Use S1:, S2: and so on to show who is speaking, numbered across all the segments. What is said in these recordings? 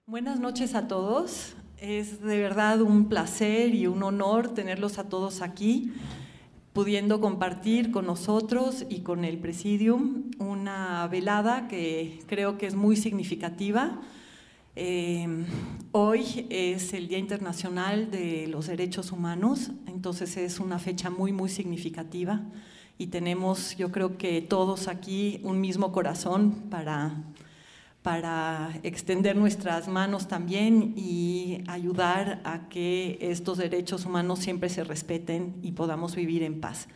S1: Buenas noches a todos. Es de verdad un placer y un honor tenerlos a todos aquí, pudiendo compartir con nosotros y con el Presidium una velada que creo que es muy significativa. Hoy es el Día Internacional de los Derechos Humanos, entonces es una fecha muy, muy significativa y tenemos, yo creo que todos aquí, un mismo corazón para extender nuestras manos también y ayudar a que estos derechos humanos siempre se respeten y podamos vivir en paz.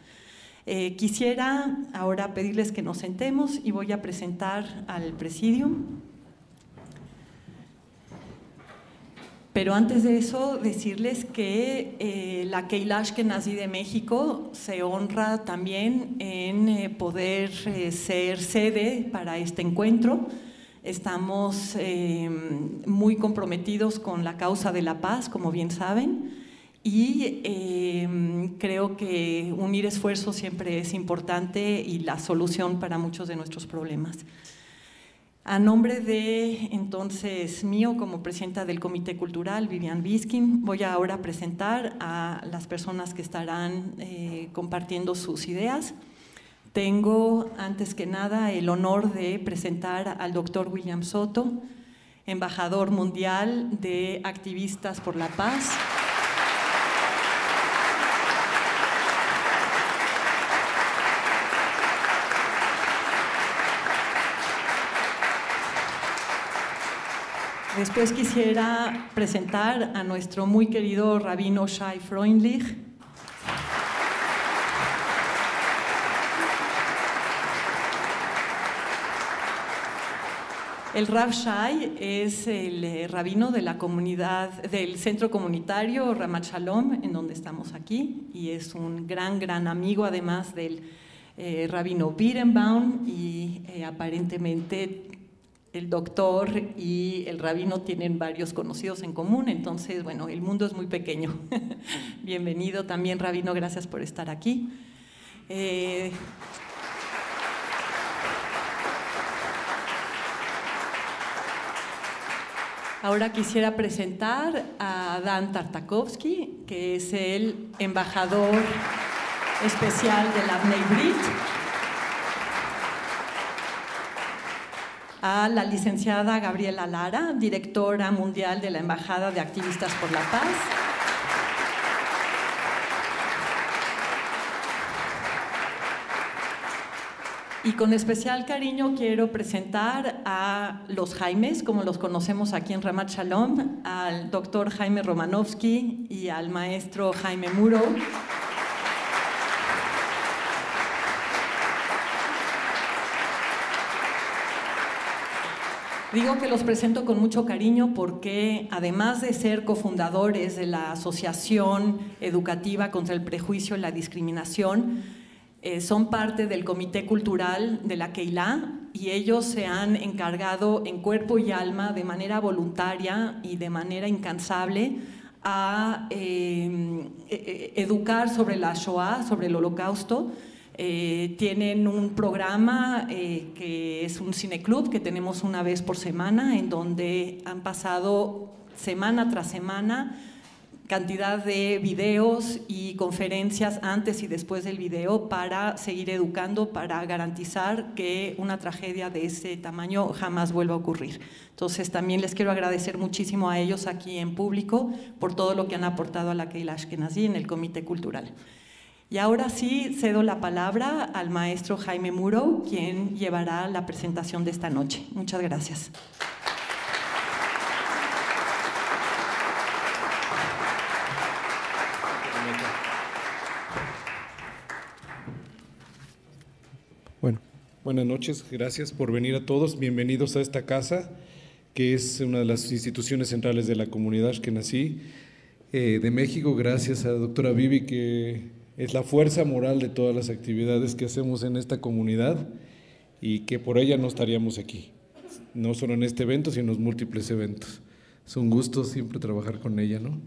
S1: Quisiera ahora pedirles que nos sentemos y voy a presentar al Presidium. Pero antes de eso, decirles que la Keilah Ashkenazí de México se honra también en poder ser sede para este encuentro. Estamos muy comprometidos con la causa de la paz, como bien saben, y creo que unir esfuerzos siempre es importante y la solución para muchos de nuestros problemas. A nombre de, entonces, mío como presidenta del Comité Cultural, Vivian Biskin, voy ahora a presentar a las personas que estarán compartiendo sus ideas. Tengo, antes que nada, el honor de presentar al doctor William Soto, embajador mundial de Activistas por la Paz. Después quisiera presentar a nuestro muy querido rabino Shai Freundlich. El Rav Shai es el rabino de la comunidad, del centro comunitario Ramat Shalom, en donde estamos aquí, y es un gran amigo además del rabino Birenbaum, y aparentemente el doctor y el rabino tienen varios conocidos en común, entonces, bueno, el mundo es muy pequeño. Bienvenido también, rabino, gracias por estar aquí. Ahora quisiera presentar a Dan Tartakovsky, que es el embajador especial de la Bnei Brit, a la licenciada Gabriela Lara, directora mundial de la Embajada de Activistas por la Paz, y con especial cariño quiero presentar a los Jaimes, como los conocemos aquí en Ramat Shalom, al doctor Jaime Romanovsky y al maestro Jaime Muro. Digo que los presento con mucho cariño porque, además de ser cofundadores de la Asociación Educativa contra el Prejuicio y la Discriminación, son parte del Comité Cultural de la Keilah y ellos se han encargado en cuerpo y alma, de manera voluntaria y de manera incansable, a educar sobre la Shoah, sobre el Holocausto. Tienen un programa que es un cineclub que tenemos una vez por semana, en donde han pasado semana tras semana cantidad de videos y conferencias antes y después del video para seguir educando, para garantizar que una tragedia de ese tamaño jamás vuelva a ocurrir. Entonces también les quiero agradecer muchísimo a ellos aquí en público por todo lo que han aportado a la Keilah Ashkenazí en el Comité Cultural. Y ahora sí cedo la palabra al maestro Jaime Muro, quien llevará la presentación de esta noche. Muchas gracias.
S2: Bueno, buenas noches, gracias por venir a todos, bienvenidos a esta casa, que es una de las instituciones centrales de la comunidad Ashkenazí de México. Gracias a la doctora Vivi, que es la fuerza moral de todas las actividades que hacemos en esta comunidad y que por ella no estaríamos aquí, no solo en este evento, sino en los múltiples eventos. Es un gusto siempre trabajar con ella, ¿no?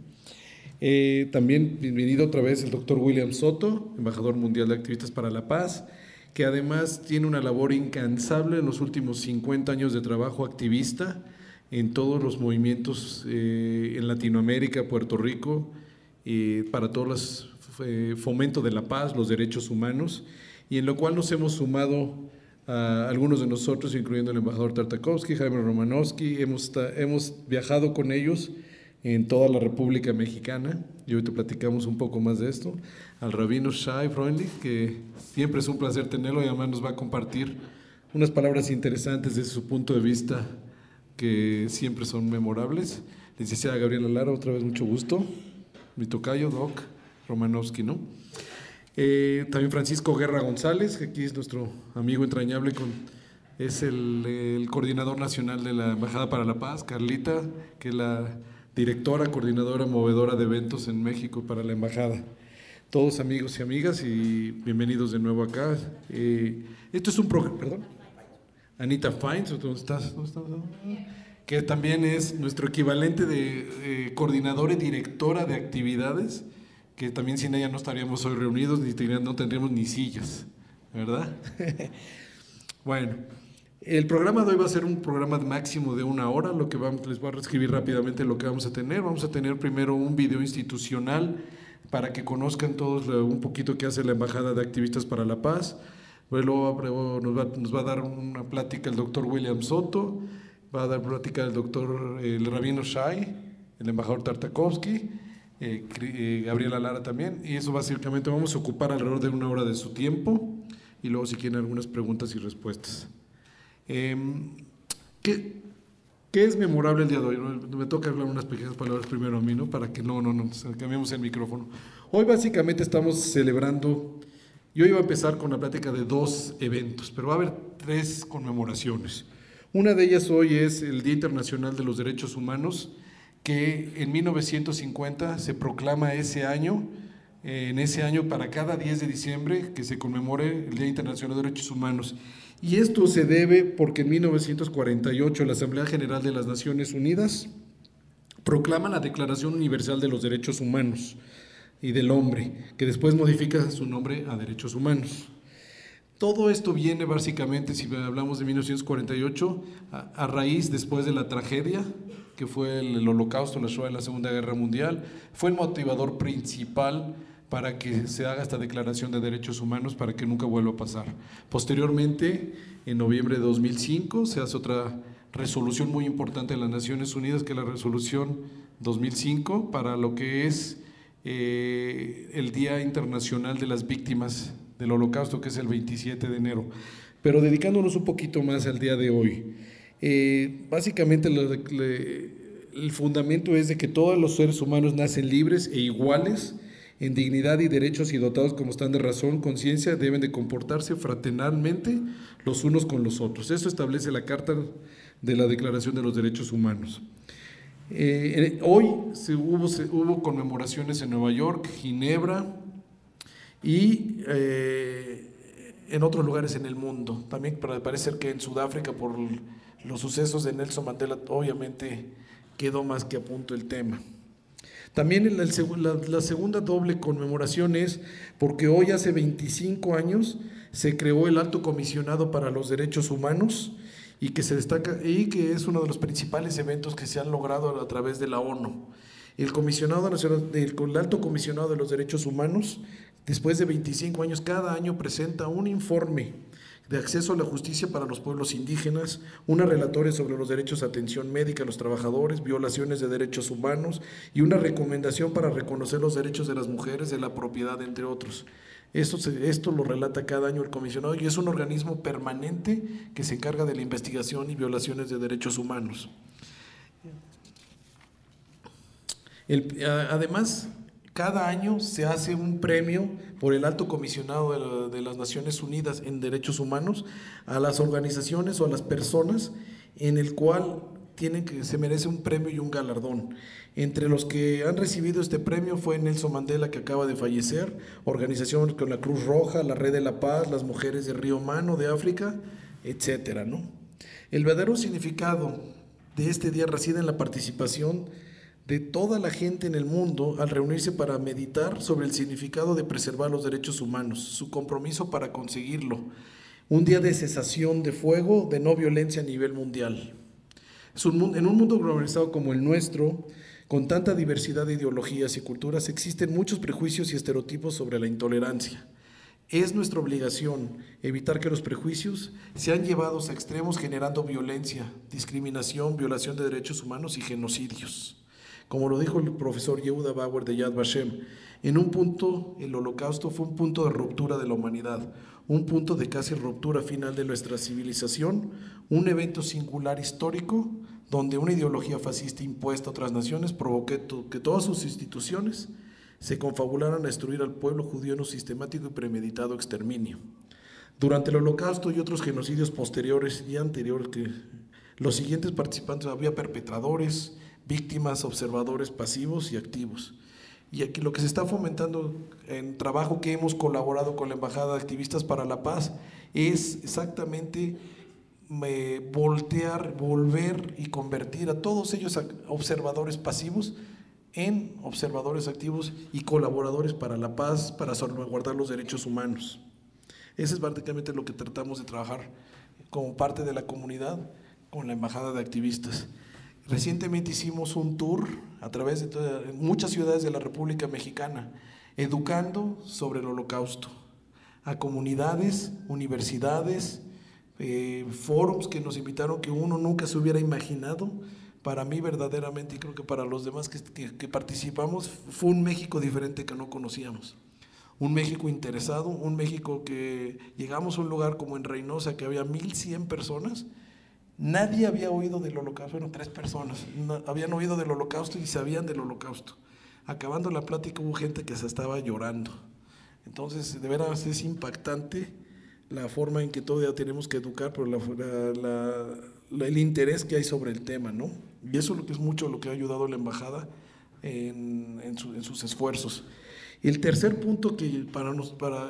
S2: También bienvenido otra vez el doctor William Soto, embajador mundial de Activistas para la Paz, que además tiene una labor incansable en los últimos 50 años de trabajo activista en todos los movimientos en Latinoamérica, Puerto Rico, para todos los fomento de la paz, los derechos humanos, y en lo cual nos hemos sumado a algunos de nosotros, incluyendo el embajador Tartakovsky, Jaime Romanowski. Hemos viajado con ellos en toda la República Mexicana, y hoy te platicamos un poco más de esto. Al rabino Shai Freundlich, que siempre es un placer tenerlo, y además nos va a compartir unas palabras interesantes desde su punto de vista, que siempre son memorables. Licenciada Gabriela Lara, otra vez mucho gusto. Mi tocayo, Doc Romanowski, ¿no? También Francisco Guerra González, que aquí es nuestro amigo entrañable, es el coordinador nacional de la Embajada para la Paz. Carlita, que es la directora, coordinadora, movedora de eventos en México para la Embajada. Todos amigos y amigas, y bienvenidos de nuevo acá. Esto es un programa, perdón. Anita Fines, ¿dónde estás? Que también es nuestro equivalente de coordinadora y directora de actividades, que también sin ella no estaríamos hoy reunidos, no tendríamos ni sillas, ¿verdad? Bueno, el programa de hoy va a ser un programa máximo de 1 hora. Les voy a escribir rápidamente lo que vamos a tener. Vamos a tener primero un video institucional para que conozcan todos un poquito qué hace la Embajada de Activistas para la Paz. Luego nos va a dar una plática el doctor William Soto, va a dar plática el rabino Shai, el embajador Tartakovsky, Gabriela Lara también, y eso básicamente vamos a ocupar alrededor de 1 hora de su tiempo, y luego si quieren algunas preguntas y respuestas. ¿Qué es memorable el día de hoy? Me toca hablar unas pequeñas palabras primero a mí, ¿no? Para que no cambiemos el micrófono. Hoy básicamente estamos celebrando, yo iba a empezar con la plática de 2 eventos, pero va a haber 3 conmemoraciones. Una de ellas hoy es el Día Internacional de los Derechos Humanos, que en 1950 se proclama en ese año para cada 10 de diciembre que se conmemore el Día Internacional de Derechos Humanos. Y esto se debe porque en 1948 la Asamblea General de las Naciones Unidas proclama la Declaración Universal de los Derechos Humanos y del Hombre, que después modifica su nombre a Derechos Humanos. Todo esto viene básicamente, si hablamos de 1948, a raíz después de la tragedia que fue el Holocausto, la Shoah en la Segunda Guerra Mundial. Fue el motivador principal para que se haga esta Declaración de Derechos Humanos, para que nunca vuelva a pasar. Posteriormente, en noviembre de 2005, se hace otra resolución muy importante de las Naciones Unidas, que es la resolución 2005, para lo que es el Día Internacional de las Víctimas del Holocausto, que es el 27 de enero. Pero dedicándonos un poquito más al día de hoy, básicamente el fundamento es de que todos los seres humanos nacen libres e iguales en dignidad y derechos, y dotados como están de razón, conciencia, deben de comportarse fraternalmente los unos con los otros. Eso establece la Carta de la Declaración de los Derechos Humanos. Hoy hubo conmemoraciones en Nueva York, Ginebra y en otros lugares en el mundo. También parece ser que en Sudáfrica, por los sucesos de Nelson Mandela, obviamente quedó más que a punto el tema. También la segunda doble conmemoración es porque hoy, hace 25 años, se creó el Alto Comisionado para los Derechos Humanos, y que se destaca y que es uno de los principales eventos que se han logrado a través de la ONU. El Alto Comisionado de los Derechos Humanos, después de 25 años, cada año presenta un informe de acceso a la justicia para los pueblos indígenas, una relatoria sobre los derechos a atención médica a los trabajadores, violaciones de derechos humanos, y una recomendación para reconocer los derechos de las mujeres, de la propiedad, entre otros. Esto lo relata cada año el comisionado, y es un organismo permanente que se encarga de la investigación y violaciones de derechos humanos. Además, cada año se hace un premio por el Alto Comisionado de las Naciones Unidas en Derechos Humanos a las organizaciones o a las personas en el cual se merece un premio y un galardón. Entre los que han recibido este premio fue Nelson Mandela, que acaba de fallecer, organizaciones con la Cruz Roja, la Red de la Paz, las Mujeres de Río Mano de África, etcétera, ¿no? El verdadero significado de este día reside en la participación
S3: de toda la gente en el mundo al reunirse para meditar sobre el significado de preservar los derechos humanos, su compromiso para conseguirlo, un día de cesación de fuego, de no violencia a nivel mundial. En un mundo globalizado como el nuestro, con tanta diversidad de ideologías y culturas, existen muchos prejuicios y estereotipos sobre la intolerancia. Es nuestra obligación evitar que los prejuicios sean llevados a extremos generando violencia, discriminación, violación de derechos humanos y genocidios. Como lo dijo el profesor Yehuda Bauer de Yad Vashem, en un punto el Holocausto fue un punto de ruptura de la humanidad, un punto de casi ruptura final de nuestra civilización, un evento singular histórico donde una ideología fascista impuesta a otras naciones provocó que todas sus instituciones se confabularan a destruir al pueblo judío en un sistemático y premeditado exterminio. Durante el Holocausto y otros genocidios posteriores y anteriores, los siguientes participantes había perpetradores, víctimas, observadores pasivos y activos. Y aquí lo que se está fomentando en trabajo que hemos colaborado con la Embajada de Activistas para la Paz es exactamente volver y convertir a todos ellos observadores pasivos en observadores activos y colaboradores para la paz, para salvaguardar los derechos humanos. Eso es prácticamente lo que tratamos de trabajar como parte de la comunidad con la Embajada de Activistas. Recientemente hicimos un tour a través de muchas ciudades de la República Mexicana, educando sobre el Holocausto, a comunidades, universidades, foros que nos invitaron que uno nunca se hubiera imaginado. Para mí verdaderamente, y creo que para los demás que participamos, fue un México diferente que no conocíamos. Un México interesado, un México que llegamos a un lugar como en Reynosa, que había 1,100 personas. Nadie había oído del Holocausto, bueno, 3 personas habían oído del Holocausto y sabían del Holocausto. Acabando la plática hubo gente que se estaba llorando. Entonces, de veras es impactante la forma en que todavía tenemos que educar, pero el interés que hay sobre el tema, ¿no? Y eso es mucho lo que ha ayudado la Embajada en sus esfuerzos. Y el tercer punto que para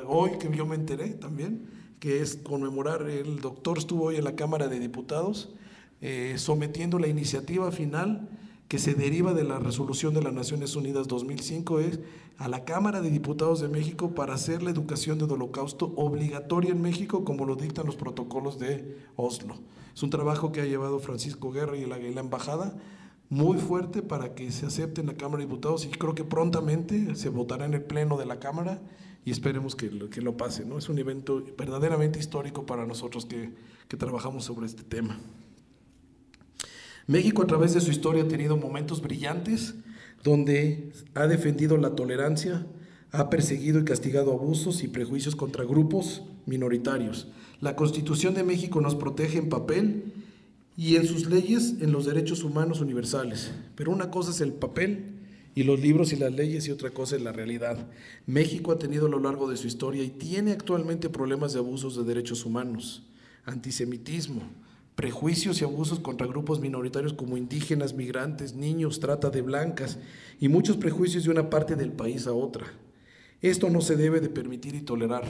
S3: hoy, que yo me enteré también, que es conmemorar, el doctor estuvo hoy en la Cámara de Diputados sometiendo la iniciativa final que se deriva de la resolución de las Naciones Unidas 2005 a la Cámara de Diputados de México para hacer la educación del Holocausto obligatoria en México como lo dictan los protocolos de Oslo. Es un trabajo que ha llevado Francisco Guerra y la Embajada muy fuerte para que se acepte en la Cámara de Diputados y creo que prontamente se votará en el Pleno de la Cámara y esperemos que lo pase, ¿no? Es un evento verdaderamente histórico para nosotros que trabajamos sobre este tema. México a través de su historia ha tenido momentos brillantes donde ha defendido la tolerancia, ha perseguido y castigado abusos y prejuicios contra grupos minoritarios. La Constitución de México nos protege en papel y en sus leyes en los derechos humanos universales. Pero una cosa es el papel y los libros y las leyes y otra cosa es la realidad. México ha tenido a lo largo de su historia y tiene actualmente problemas de abusos de derechos humanos, antisemitismo, prejuicios y abusos contra grupos minoritarios como indígenas, migrantes, niños, trata de blancas y muchos prejuicios de una parte del país a otra. Esto no se debe de permitir y tolerar.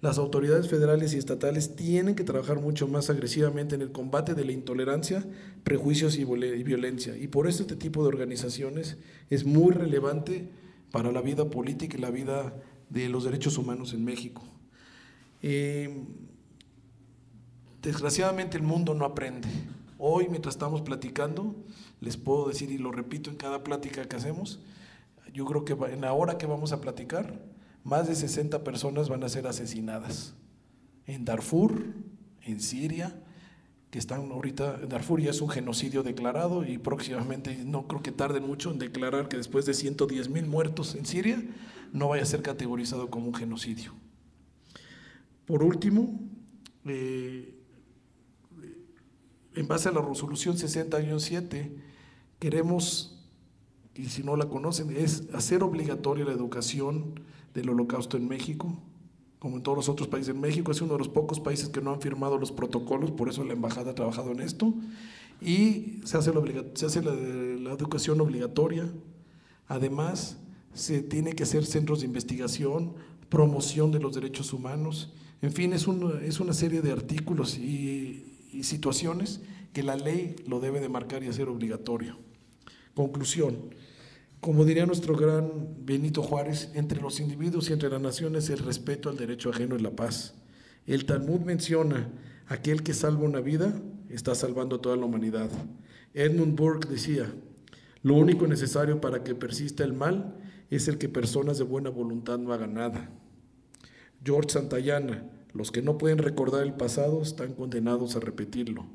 S3: Las autoridades federales y estatales tienen que trabajar mucho más agresivamente en el combate de la intolerancia, prejuicios y violencia. Y por eso este tipo de organizaciones es muy relevante para la vida política y la vida de los derechos humanos en México. Desgraciadamente el mundo no aprende. Hoy, mientras estamos platicando, les puedo decir, y lo repito en cada plática que hacemos, yo creo que en la hora que vamos a platicar, más de 60 personas van a ser asesinadas en Darfur, en Siria, que están ahorita, en Darfur ya es un genocidio declarado y próximamente no creo que tarden mucho en declarar que después de 110,000 muertos en Siria, no vaya a ser categorizado como un genocidio. Por último, en base a la resolución 60-7, queremos, y si no la conocen, es hacer obligatoria la educación del Holocausto en México, como en todos los otros países. En México es uno de los pocos países que no han firmado los protocolos, por eso la Embajada ha trabajado en esto, y se hace la educación obligatoria. Además, se tiene que hacer centros de investigación, promoción de los derechos humanos, en fin, es una serie de artículos y situaciones que la ley lo debe de marcar y hacer obligatorio. Conclusión. Como diría nuestro gran Benito Juárez, entre los individuos y entre las naciones el respeto al derecho ajeno es la paz. El Talmud menciona, aquel que salva una vida está salvando a toda la humanidad. Edmund Burke decía, lo único necesario para que persista el mal es el que personas de buena voluntad no hagan nada. George Santayana, los que no pueden recordar el pasado están condenados a repetirlo.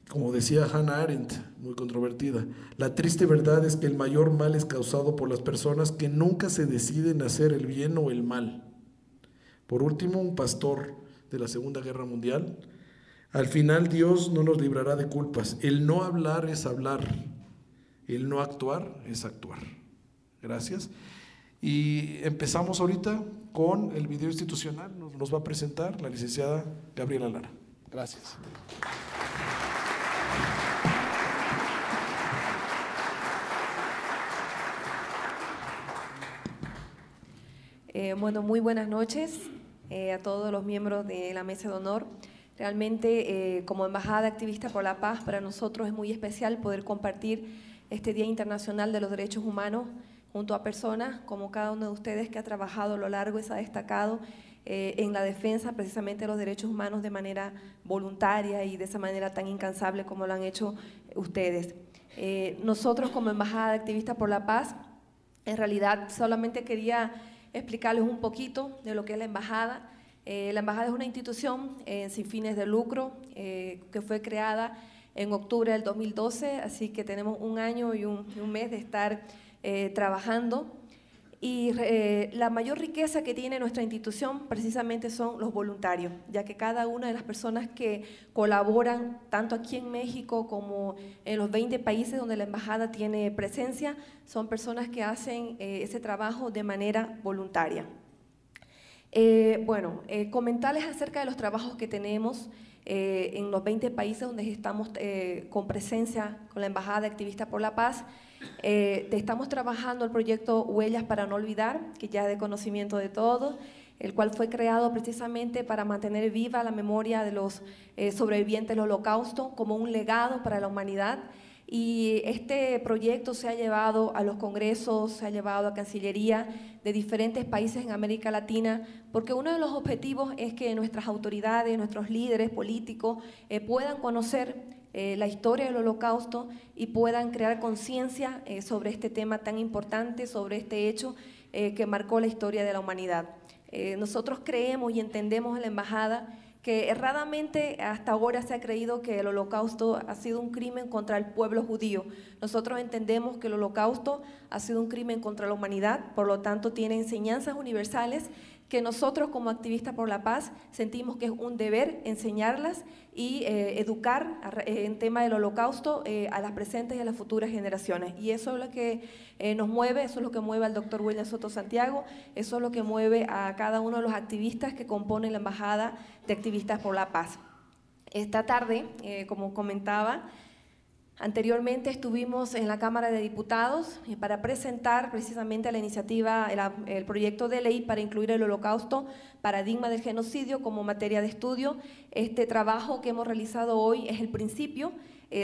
S3: Como decía Hannah Arendt, muy controvertida, la triste verdad es que el mayor mal es causado por las personas que nunca se deciden a hacer el bien o el mal. Por último, un pastor de la Segunda Guerra Mundial, al final Dios no nos librará de culpas. El no hablar es hablar, el no actuar es actuar. Gracias. Y empezamos ahorita con el video institucional, nos va a presentar la licenciada Gabriela Lara. Gracias.
S4: Bueno, muy buenas noches a todos los miembros de la Mesa de Honor. Realmente, como Embajada Activista por la Paz, para nosotros es muy especial poder compartir este Día Internacional de los Derechos Humanos junto a personas como cada uno de ustedes que ha trabajado a lo largo y se ha destacado en la defensa precisamente de los derechos humanos de manera voluntaria y de esa manera tan incansable como lo han hecho ustedes. Nosotros como Embajada Activista por la Paz, en realidad solamente quería explicarles un poquito de lo que es la Embajada. La Embajada es una institución sin fines de lucro que fue creada en octubre del 2012, así que tenemos un año y un mes de estar trabajando. Y la mayor riqueza que tiene nuestra institución precisamente son los voluntarios, ya que cada una de las personas que colaboran, tanto aquí en México como en los 20 países donde la Embajada tiene presencia, son personas que hacen ese trabajo de manera voluntaria. Comentarles acerca de los trabajos que tenemos en los 20 países donde estamos con presencia con la Embajada Activista por la Paz. Estamos trabajando el proyecto Huellas para no olvidar, que ya es de conocimiento de todos, el cual fue creado precisamente para mantener viva la memoria de los sobrevivientes del Holocausto como un legado para la humanidad. Y este proyecto se ha llevado a los congresos, se ha llevado a Cancillería de diferentes países en América Latina, porque uno de los objetivos es que nuestras autoridades, nuestros líderes políticos puedan conocer la historia del Holocausto y puedan crear conciencia sobre este tema tan importante, sobre este hecho que marcó la historia de la humanidad. Nosotros creemos y entendemos en la Embajada que erradamente hasta ahora se ha creído que el Holocausto ha sido un crimen contra el pueblo judío. Nosotros entendemos que el Holocausto ha sido un crimen contra la humanidad, por lo tanto tiene enseñanzas universales que nosotros como activistas por la paz sentimos que es un deber enseñarlas y educar en tema del Holocausto a las presentes y a las futuras generaciones. Y eso es lo que nos mueve, eso es lo que mueve al doctor William Soto Santiago, eso es lo que mueve a cada uno de los activistas que componen la Embajada de Activistas por la Paz. Esta tarde, como comentaba, anteriormente estuvimos en la Cámara de Diputados para presentar precisamente la iniciativa, el proyecto de ley para incluir el Holocausto, paradigma del genocidio como materia de estudio. Este trabajo que hemos realizado hoy es el principio.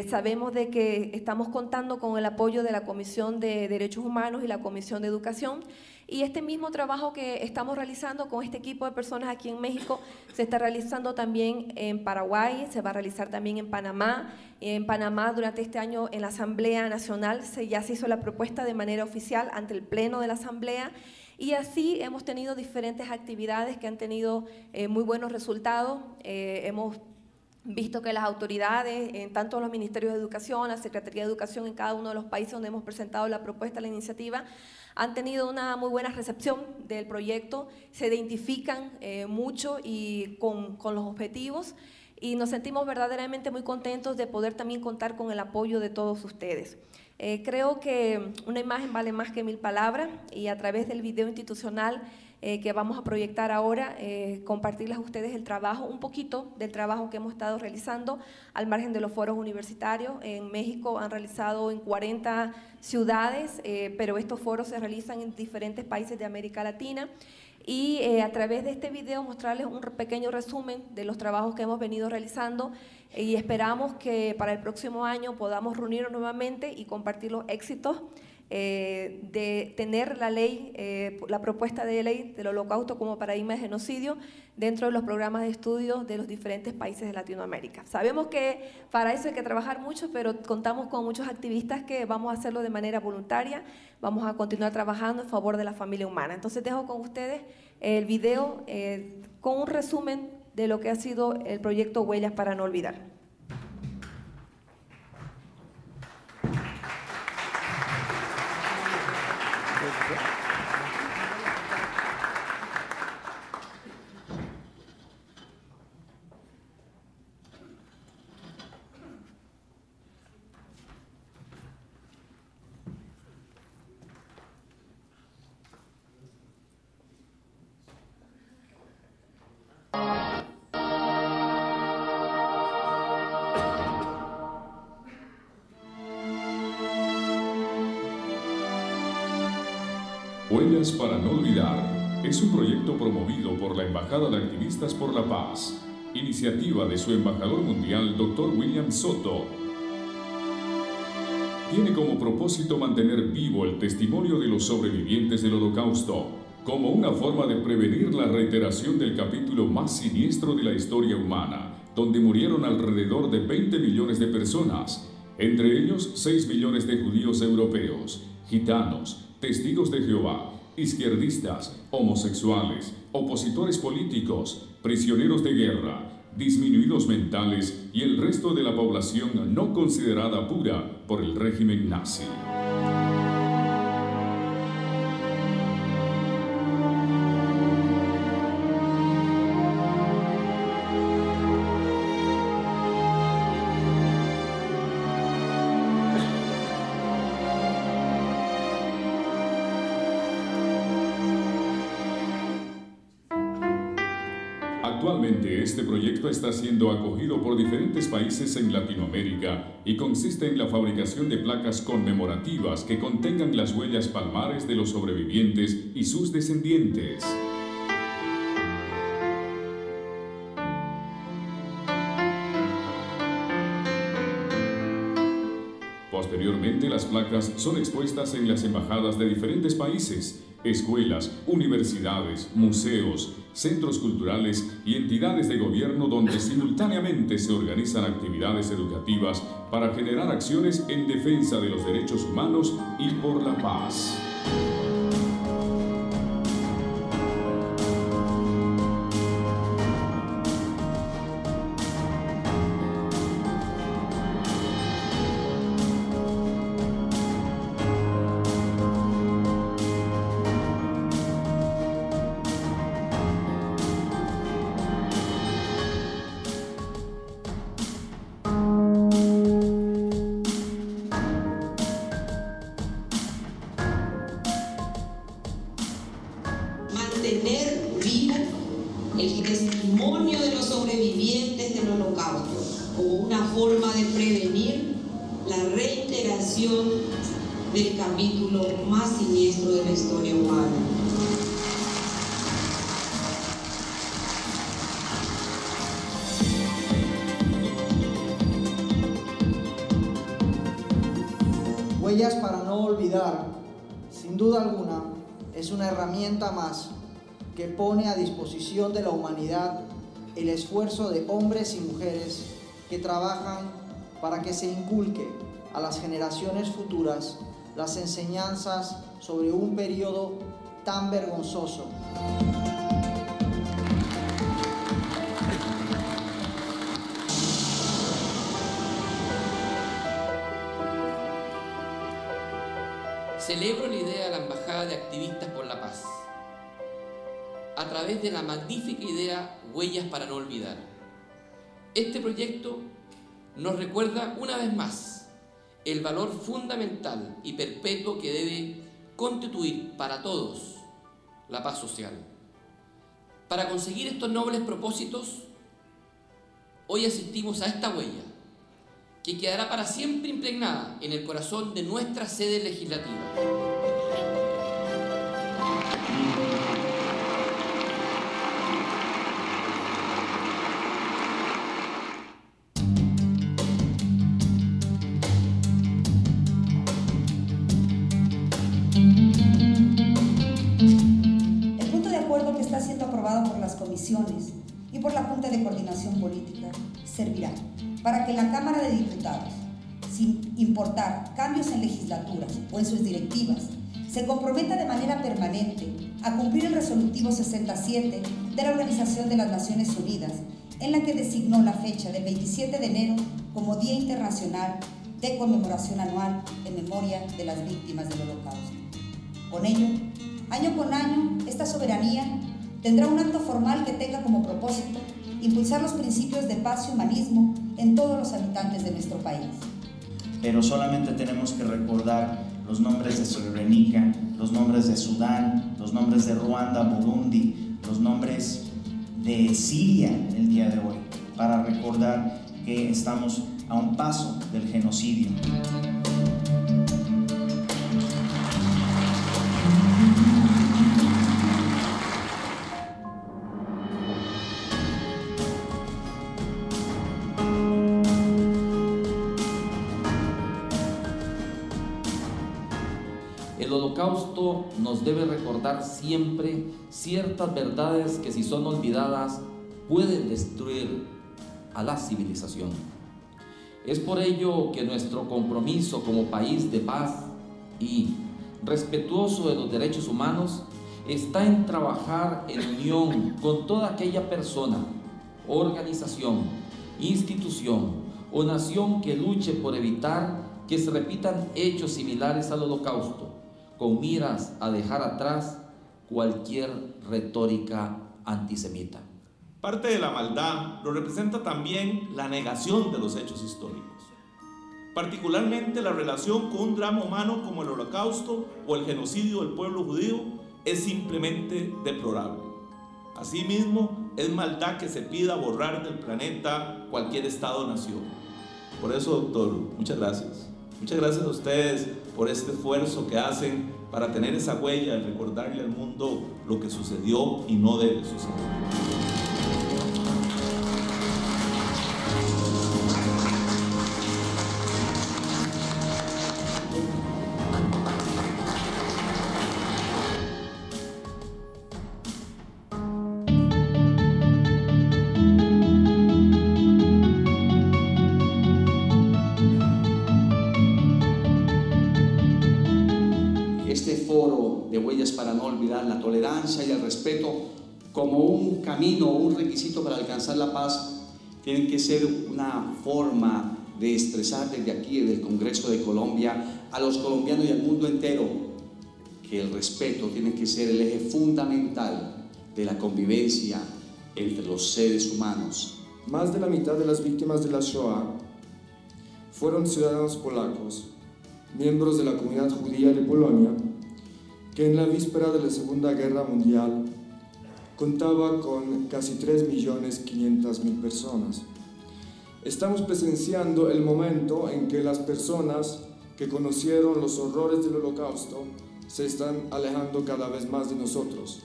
S4: Sabemos de que estamos contando con el apoyo de la Comisión de Derechos Humanos y la Comisión de Educación, y este mismo trabajo que estamos realizando con este equipo de personas aquí en México se está realizando también en Paraguay, se va a realizar también en Panamá. En Panamá durante este año en la Asamblea Nacional ya se hizo la propuesta de manera oficial ante el Pleno de la Asamblea, y así hemos tenido diferentes actividades que han tenido muy buenos resultados. Hemos visto que las autoridades, en tanto los ministerios de educación, la Secretaría de Educación en cada uno de los países donde hemos presentado la propuesta, la iniciativa, han tenido una muy buena recepción del proyecto, se identifican mucho y con los objetivos, y nos sentimos verdaderamente muy contentos de poder también contar con el apoyo de todos ustedes. Creo que una imagen vale más que 1000 palabras, y a través del video institucional que vamos a proyectar ahora, compartirles a ustedes el trabajo, un poquito del trabajo que hemos estado realizando al margen de los foros universitarios. En México han realizado en 40 ciudades, pero estos foros se realizan en diferentes países de América Latina. y a través de este video mostrarles un pequeño resumen de los trabajos que hemos venido realizando y esperamos que para el próximo año podamos reunirnos nuevamente y compartir los éxitos de tener la ley, la propuesta de ley del Holocausto como paradigma de genocidio dentro de los programas de estudio de los diferentes países de Latinoamérica. Sabemos que para eso hay que trabajar mucho, pero contamos con muchos activistas que vamos a hacerlo de manera voluntaria, vamos a continuar trabajando en favor de la familia humana. Entonces dejo con ustedes el video con un resumen de lo que ha sido el proyecto Huellas para no olvidar.
S5: Huellas para no olvidar es un proyecto promovido por la Embajada de Activistas por la Paz, iniciativa de su embajador mundial, Dr. William Soto. Tiene como propósito mantener vivo el testimonio de los sobrevivientes del Holocausto, como una forma de prevenir la reiteración del capítulo más siniestro de la historia humana, donde murieron alrededor de 20 millones de personas, entre ellos 6 millones de judíos europeos, gitanos, testigos de Jehová, izquierdistas, homosexuales, opositores políticos, prisioneros de guerra, disminuidos mentales y el resto de la población no considerada pura por el régimen nazi. Actualmente este proyecto está siendo acogido por diferentes países en Latinoamérica y consiste en la fabricación de placas conmemorativas que contengan las huellas palmares de los sobrevivientes y sus descendientes. Posteriormente, las placas son expuestas en las embajadas de diferentes países, escuelas, universidades, museos, centros culturales y entidades de gobierno donde simultáneamente se organizan actividades educativas para generar acciones en defensa de los derechos humanos y por la paz.
S6: Mantener vivo el testimonio de los sobrevivientes del Holocausto como una forma de prevenir la reiteración del capítulo más siniestro de la historia humana.
S7: Huellas para no olvidar, sin duda alguna, es una herramienta más que pone a disposición de la humanidad el esfuerzo de hombres y mujeres que trabajan para que se inculque a las generaciones futuras las enseñanzas sobre un periodo tan vergonzoso.
S8: Celebro la idea de la Embajada de Activistas por la Paz, a través de la magnífica idea Huellas para no olvidar. Este proyecto nos recuerda una vez más el valor fundamental y perpetuo que debe constituir para todos la paz social. Para conseguir estos nobles propósitos, hoy asistimos a esta huella, que quedará para siempre impregnada en el corazón de nuestra sede legislativa.
S9: proyecto aprobado por las comisiones y por la Junta de Coordinación Política servirá para que la Cámara de Diputados, sin importar cambios en legislaturas o en sus directivas, se comprometa de manera permanente a cumplir el resolutivo 67 de la Organización de las Naciones Unidas, en la que designó la fecha del 27 de enero como Día Internacional de Conmemoración Anual en memoria de las víctimas del Holocausto. Con ello, año con año, esta soberanía tendrá un acto formal que tenga como propósito impulsar los principios de paz y humanismo en todos los habitantes de nuestro país.
S10: Pero solamente tenemos que recordar los nombres de Srebrenica, los nombres de Sudán, los nombres de Ruanda, Burundi, los nombres de Siria el día de hoy, para recordar que estamos a un paso del genocidio.
S8: El Holocausto nos debe recordar siempre ciertas verdades que, si son olvidadas, pueden destruir a la civilización. Es por ello que nuestro compromiso como país de paz y respetuoso de los derechos humanos está en trabajar en unión con toda aquella persona, organización, institución o nación que luche por evitar que se repitan hechos similares al Holocausto, con miras a dejar atrás cualquier retórica antisemita.
S11: Parte de la maldad lo representa también la negación de los hechos históricos, particularmente la relación con un drama humano como el Holocausto o el genocidio del pueblo judío es simplemente deplorable. Asimismo, es maldad que se pida borrar del planeta cualquier estado o nación. Por eso, doctor, muchas gracias. Muchas gracias a ustedes por este esfuerzo que hacen para tener esa huella de recordarle al mundo lo que sucedió y no debe suceder.
S12: Para no olvidar la tolerancia y el respeto como un camino o un requisito para alcanzar la paz, tienen que ser una forma de expresar desde aquí, desde el Congreso de Colombia, a los colombianos y al mundo entero, que el respeto tiene que ser el eje fundamental de la convivencia entre los seres humanos.
S13: Más de la mitad de las víctimas de la Shoah fueron ciudadanos polacos, miembros de la comunidad judía de Polonia, que en la víspera de la Segunda Guerra Mundial contaba con casi 3.500.000 personas. Estamos presenciando el momento en que las personas que conocieron los horrores del Holocausto se están alejando cada vez más de nosotros.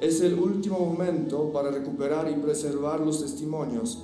S13: Es el último momento para recuperar y preservar los testimonios.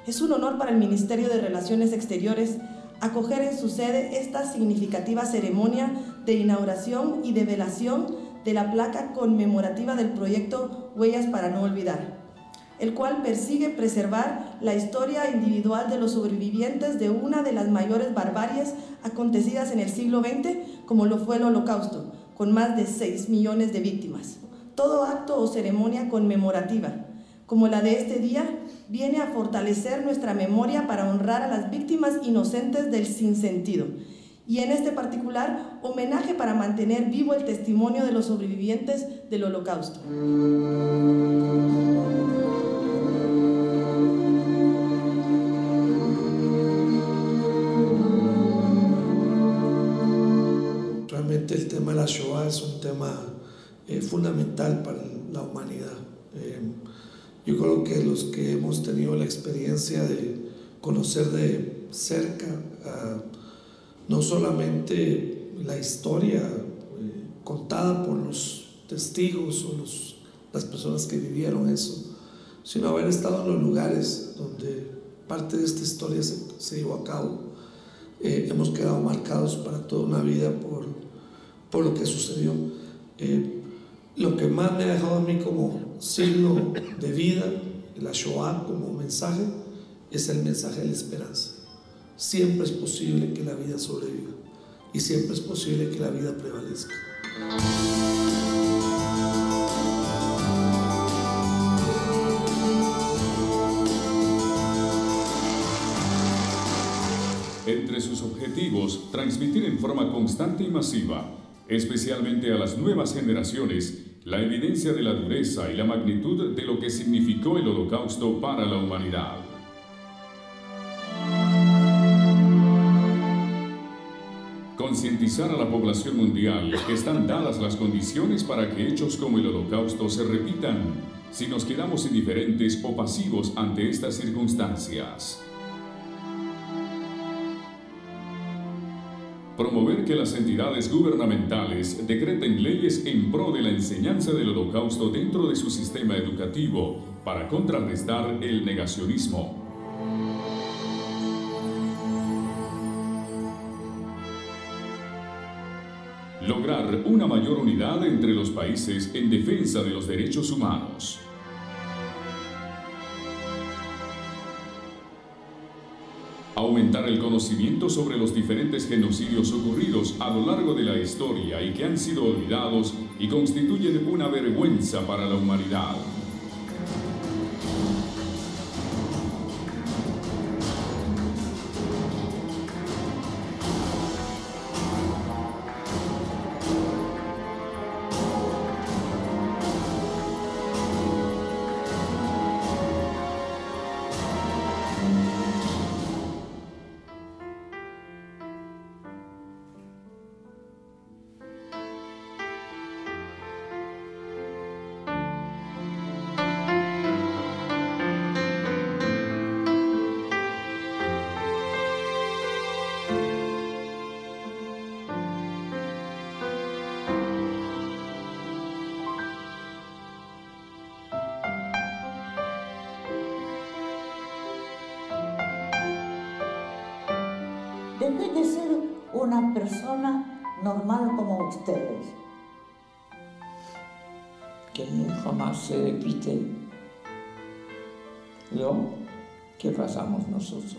S14: Es un honor para el Ministerio de Relaciones Exteriores acoger en su sede esta significativa ceremonia de inauguración y de velación de la placa conmemorativa del proyecto Huellas para no olvidar, el cual persigue preservar la historia individual de los sobrevivientes de una de las mayores barbaries acontecidas en el siglo XX, como lo fue el Holocausto, con más de 6 millones de víctimas. Todo acto o ceremonia conmemorativa, como la de este día, viene a fortalecer nuestra memoria para honrar a las víctimas inocentes del sinsentido, y en este particular, homenaje para mantener vivo el testimonio de los sobrevivientes del Holocausto.
S3: Realmente el tema de la Shoah es un tema fundamental para la
S15: Yo creo que los que hemos tenido la experiencia de conocer de cerca no solamente la historia contada por los testigos o las personas que vivieron eso, sino haber estado en los lugares donde parte de esta historia se llevó a cabo, hemos quedado marcados para toda una vida por lo que sucedió. Lo que más me ha dejado a mí como signo de vida, la Shoah como mensaje, es el mensaje de la esperanza. Siempre es posible que la vida sobreviva y siempre es posible que la vida prevalezca.
S5: Entre sus objetivos, transmitir en forma constante y masiva, especialmente a las nuevas generaciones, la evidencia de la dureza y la magnitud de lo que significó el Holocausto para la humanidad. Concientizar a la población mundial que están dadas las condiciones para que hechos como el Holocausto se repitan si nos quedamos indiferentes o pasivos ante estas circunstancias. Promover que las entidades gubernamentales decreten leyes en pro de la enseñanza del Holocausto dentro de su sistema educativo para contrarrestar el negacionismo. Lograr una mayor unidad entre los países en defensa de los derechos humanos. Aumentar el conocimiento sobre los diferentes genocidios ocurridos a lo largo de la historia y que han sido olvidados y constituyen una vergüenza para la humanidad.
S16: Dejé de ser una persona normal como ustedes.
S17: Que jamás se repite lo que pasamos nosotros.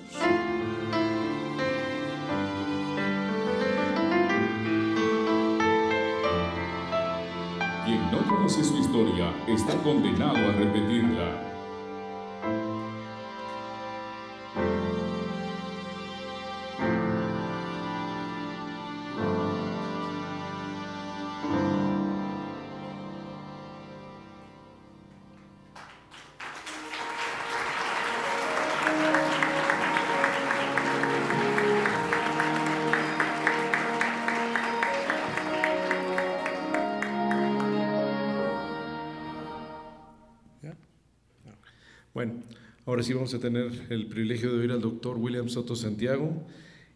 S5: Quien no conoce su historia está condenado a repetirla.
S2: Bueno, ahora sí vamos a tener el privilegio de oír al doctor William Soto Santiago,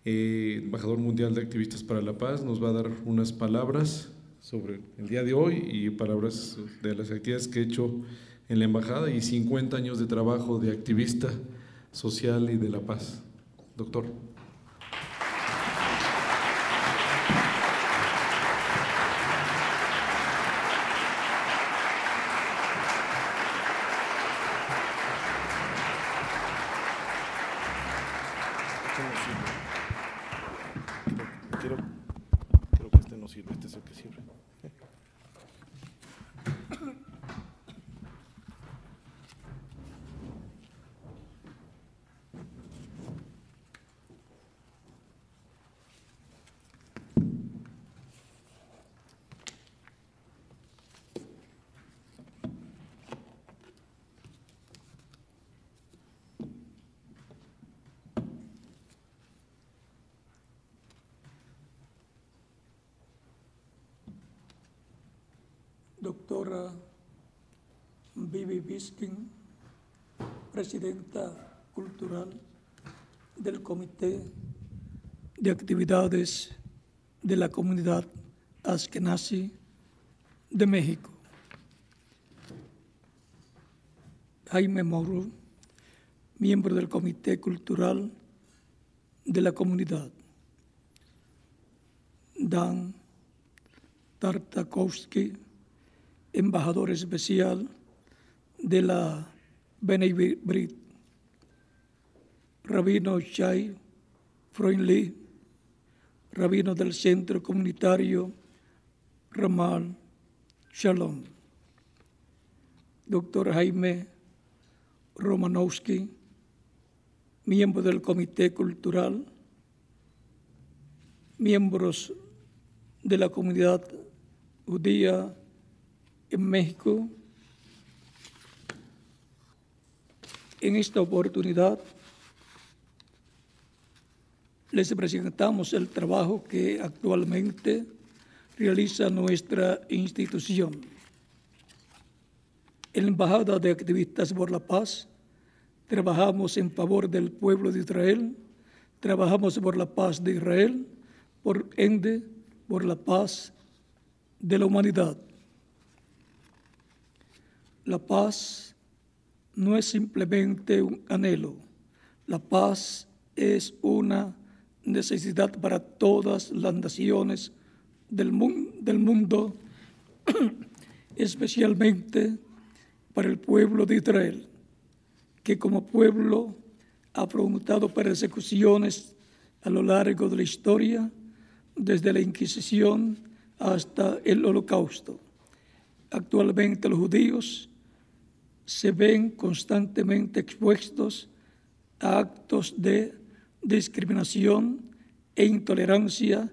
S2: embajador mundial de Activistas para la Paz. Nos va a dar unas palabras sobre el día de hoy y palabras de las actividades que he hecho en la embajada y 50 años de trabajo de activista social y de la paz. Doctor.
S3: Creo que este no sirve, este es el que sirve.
S17: Doctora Bibi Biskin, presidenta cultural del Comité de Actividades de la Comunidad Ashkenazi de México. Jaime Mauro, miembro del Comité Cultural de la Comunidad. Dan Tartakovsky, embajador especial de la Bnei Brit. Rabino Shai Freundlich, rabino del Centro Comunitario Ramal Shalom. Dr. Jaime Romanowski, miembro del Comité Cultural, miembros de la comunidad judía en México. En esta oportunidad les presentamos el trabajo que actualmente realiza nuestra institución. En la Embajada de Activistas por la Paz trabajamos en favor del pueblo de Israel, trabajamos por la paz de Israel, por ende, por la paz de la humanidad. La paz no es simplemente un anhelo, la paz es una necesidad para todas las naciones del mundo, especialmente para el pueblo de Israel, que como pueblo ha afrontado persecuciones a lo largo de la historia, desde la Inquisición hasta el Holocausto. Actualmente los judíos se ven constantemente expuestos a actos de discriminación e intolerancia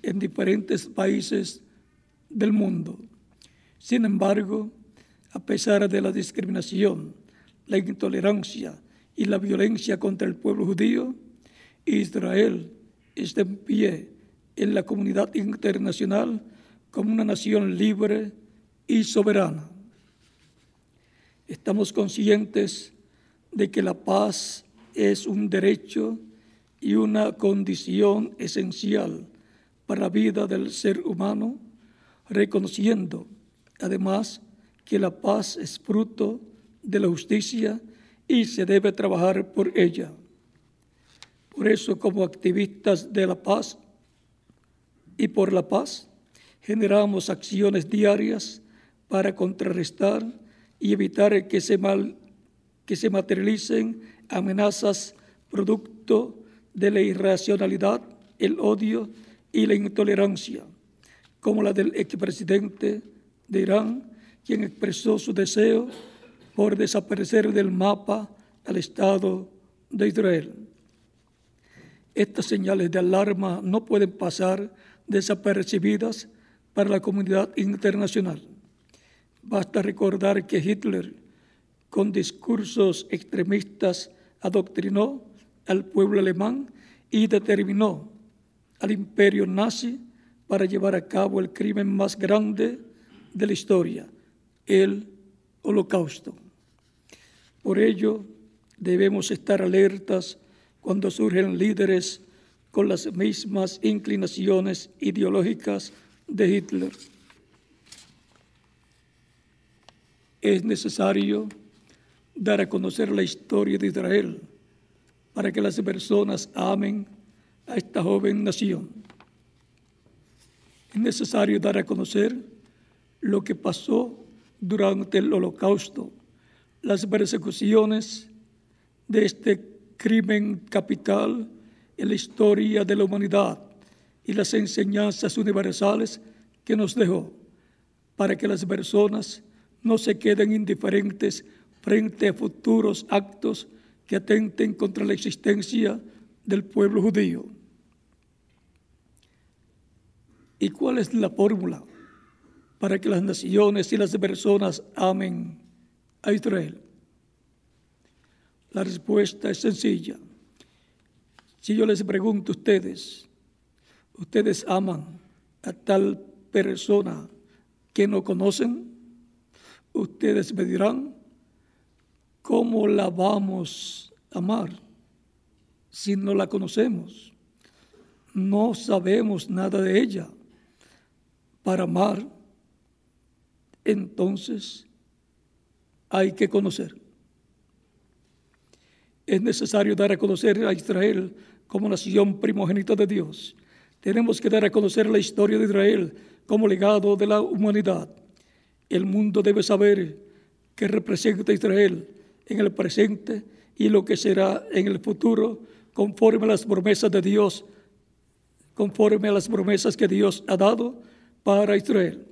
S17: en diferentes países del mundo. Sin embargo, a pesar de la discriminación, la intolerancia y la violencia contra el pueblo judío, Israel está en pie en la comunidad internacional como una nación libre y soberana. Estamos conscientes de que la paz es un derecho y una condición esencial para la vida del ser humano, reconociendo además que la paz es fruto de la justicia y se debe trabajar por ella. Por eso, como activistas de la paz y por la paz, generamos acciones diarias para contrarrestar y evitar que se materialicen amenazas producto de la irracionalidad, el odio y la intolerancia, como la del expresidente de Irán, quien expresó su deseo por desaparecer del mapa al Estado de Israel. Estas señales de alarma no pueden pasar desapercibidas para la comunidad internacional. Basta recordar que Hitler, con discursos extremistas, adoctrinó al pueblo alemán y determinó al imperio nazi para llevar a cabo el crimen más grande de la historia, el Holocausto. Por ello, debemos estar alertas cuando surgen líderes con las mismas inclinaciones ideológicas de Hitler. Es necesario dar a conocer la historia de Israel para que las personas amen a esta joven nación. Es necesario dar a conocer lo que pasó durante el Holocausto, las persecuciones de este crimen capital en la historia de la humanidad y las enseñanzas universales que nos dejó, para que las personas no se queden indiferentes frente a futuros actos que atenten contra la existencia del pueblo judío. ¿Y cuál es la fórmula para que las naciones y las personas amen a Israel? La respuesta es sencilla. Si yo les pregunto a ustedes, ¿ustedes aman a tal persona que no conocen? Ustedes me dirán, ¿cómo la vamos a amar si no la conocemos? No sabemos nada de ella. Para amar, entonces, hay que conocer. Es necesario dar a conocer a Israel como nación primogénita de Dios. Tenemos que dar a conocer la historia de Israel como legado de la humanidad. El mundo debe saber qué representa Israel en el presente y lo que será en el futuro, conforme a las promesas de Dios, conforme a las promesas que Dios ha dado para Israel.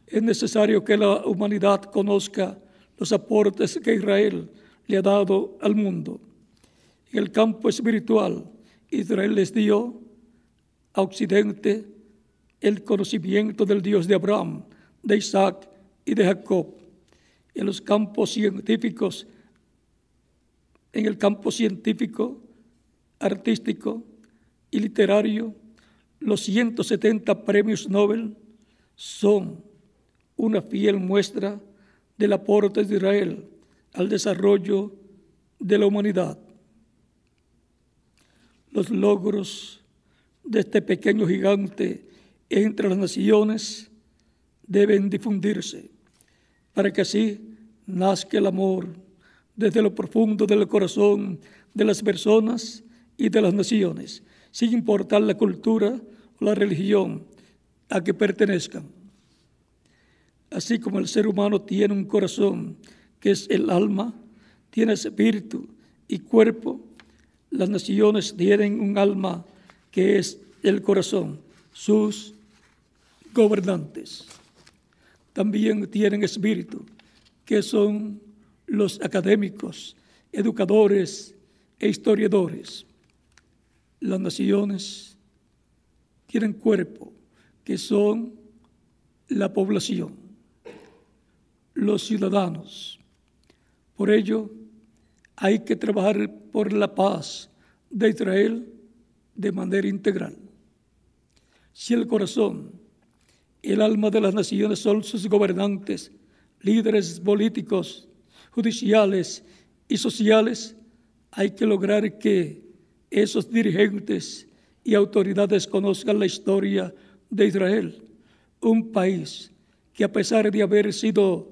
S17: Es necesario que la humanidad conozca los aportes que Israel le ha dado al mundo. En el campo espiritual, Israel les dio a Occidente el conocimiento del Dios de Abraham, de Isaac y de Jacob. En los campos científicos, en el campo científico, artístico y literario, los 170 premios Nobel son una fiel muestra del aporte de Israel al desarrollo de la humanidad. Los logros de este pequeño gigante entre las naciones deben difundirse para que así nazca el amor desde lo profundo del corazón de las personas y de las naciones, sin importar la cultura o la religión a que pertenezcan. Así como el ser humano tiene un corazón que es el alma, tiene espíritu y cuerpo, las naciones tienen un alma que es el corazón, sus gobernantes. También tienen espíritu, que son los académicos, educadores e historiadores. Las naciones tienen cuerpo, que son la población, los ciudadanos. Por ello, hay que trabajar por la paz de Israel de manera integral. Si el corazón, el alma de las naciones son sus gobernantes, líderes políticos, judiciales y sociales, hay que lograr que esos dirigentes y autoridades conozcan la historia de Israel, un país que a pesar de haber sido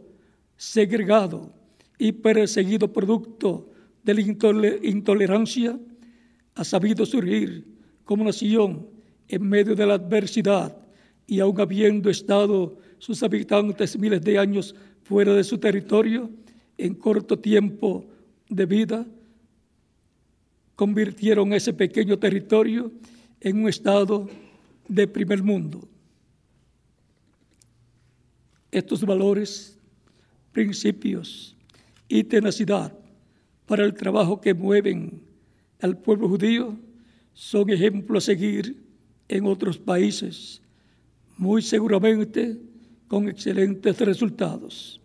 S17: segregado y perseguido producto de la intolerancia, ha sabido surgir como nación en medio de la adversidad y aun habiendo estado sus habitantes miles de años fuera de su territorio, en corto tiempo de vida, convirtieron ese pequeño territorio en un estado de primer mundo. Estos valores, principios y tenacidad para el trabajo que mueven al pueblo judío son ejemplos a seguir en otros países, muy seguramente con excelentes resultados.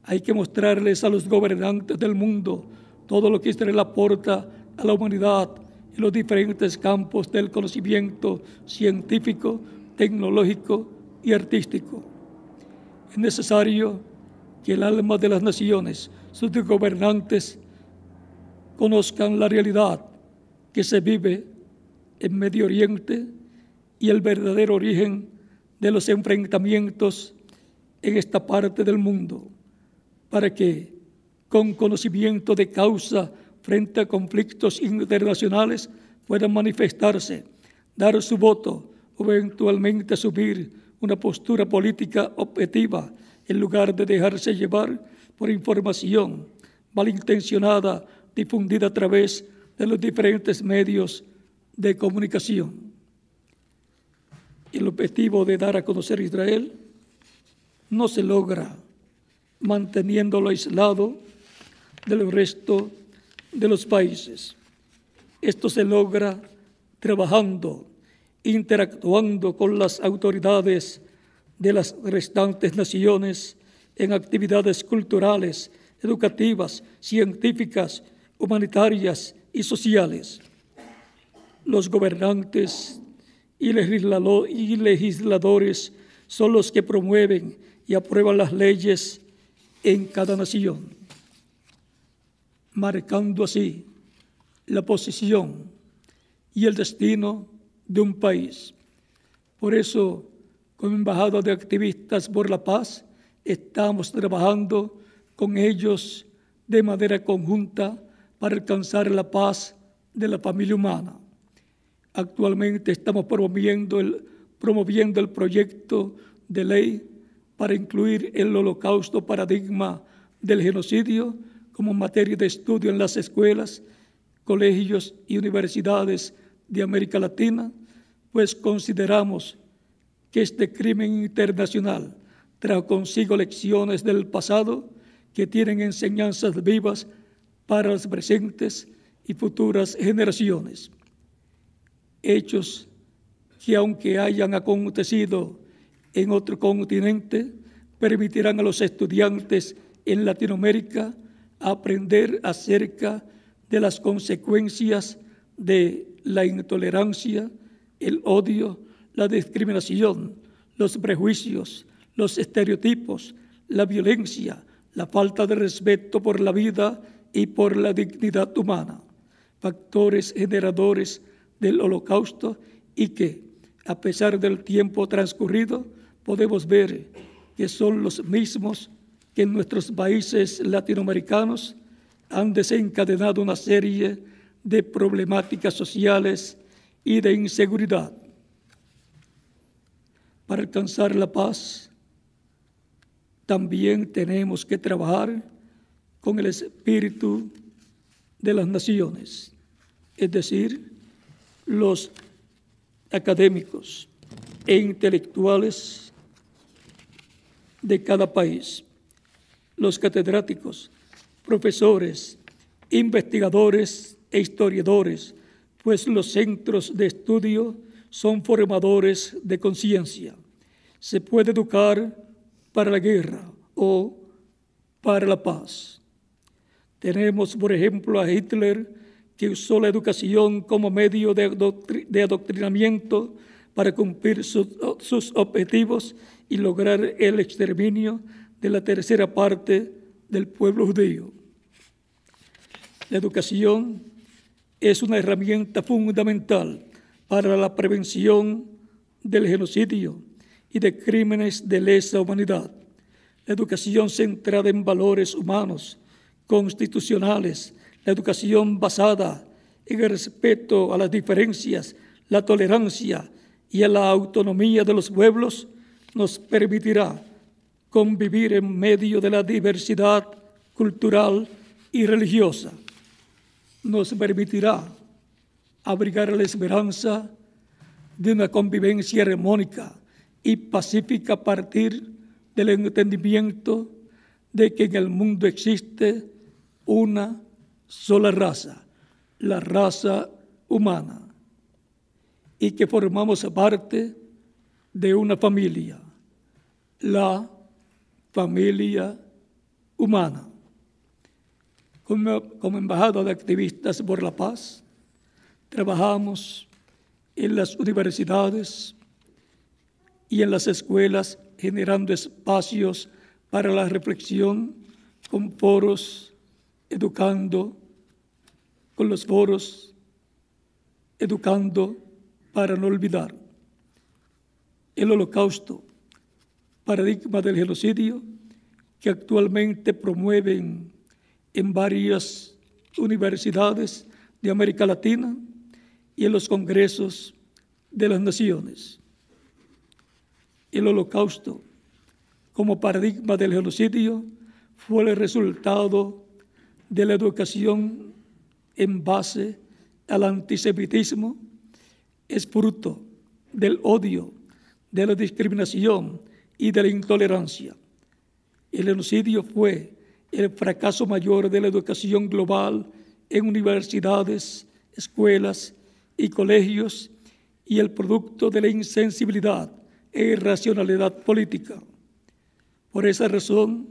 S17: Hay que mostrarles a los gobernantes del mundo todo lo que Israel aporta a la humanidad en los diferentes campos del conocimiento científico, tecnológico y artístico. Es necesario que el alma de las naciones, sus gobernantes, conozcan la realidad que se vive en Medio Oriente y el verdadero origen de los enfrentamientos en esta parte del mundo, para que, con conocimiento de causa frente a conflictos internacionales, puedan manifestarse, dar su voto o eventualmente asumir una postura política objetiva en lugar de dejarse llevar por información malintencionada difundida a través de los diferentes medios de comunicación. El objetivo de dar a conocer a Israel no se logra manteniéndolo aislado del resto de los países. Esto se logra trabajando, interactuando con las autoridades de las restantes naciones en actividades culturales, educativas, científicas, humanitarias y sociales. Los gobernantes y legisladores son los que promueven y aprueban las leyes en cada nación. marcando así la posición y el destino de un país. Por eso, como Embajada de Activistas por la Paz, estamos trabajando con ellos de manera conjunta para alcanzar la paz de la familia humana. Actualmente estamos promoviendo el proyecto de ley para incluir el holocausto paradigma del genocidio como materia de estudio en las escuelas, colegios y universidades de América Latina, pues consideramos que este crimen internacional trajo consigo lecciones del pasado que tienen enseñanzas vivas para las presentes y futuras generaciones. Hechos que, aunque hayan acontecido en otro continente, permitirán a los estudiantes en Latinoamérica aprender acerca de las consecuencias de la intolerancia, el odio, la discriminación, los prejuicios, los estereotipos, la violencia, la falta de respeto por la vida y por la dignidad humana, factores generadores del holocausto y que, a pesar del tiempo transcurrido, podemos ver que son los mismos que en nuestros países latinoamericanos han desencadenado una serie de problemáticas sociales y de inseguridad. Para alcanzar la paz, también tenemos que trabajar con el espíritu de las naciones, es decir, los académicos e intelectuales de cada país, los catedráticos, profesores, investigadores e historiadores, pues los centros de estudio son formadores de conciencia. Se puede educar para la guerra o para la paz. Tenemos, por ejemplo, a Hitler, que usó la educación como medio de adoctrinamiento para cumplir sus objetivos y lograr el exterminio de la tercera parte del pueblo judío. La educación es una herramienta fundamental para la prevención del genocidio y de crímenes de lesa humanidad. La educación centrada en valores humanos, constitucionales, la educación basada en el respeto a las diferencias, la tolerancia y a la autonomía de los pueblos, nos permitirá convivir en medio de la diversidad cultural y religiosa. Nos permitirá abrigar la esperanza de una convivencia armónica y pacífica a partir del entendimiento de que en el mundo existe una sola raza, la raza humana, y que formamos parte de una familia, la familia humana. Como Embajada de Activistas por la Paz, trabajamos en las universidades y en las escuelas generando espacios para la reflexión con foros, educando con los foros, educando para no olvidar. El holocausto, paradigma del genocidio, que actualmente promueven en varias universidades de América Latina y en los congresos de las naciones. El holocausto, como paradigma del genocidio, fue el resultado de la educación en base al antisemitismo, es fruto del odio, de la discriminación y de la intolerancia. El genocidio fue el fracaso mayor de la educación global en universidades, escuelas y colegios y el producto de la insensibilidad e irracionalidad política. Por esa razón,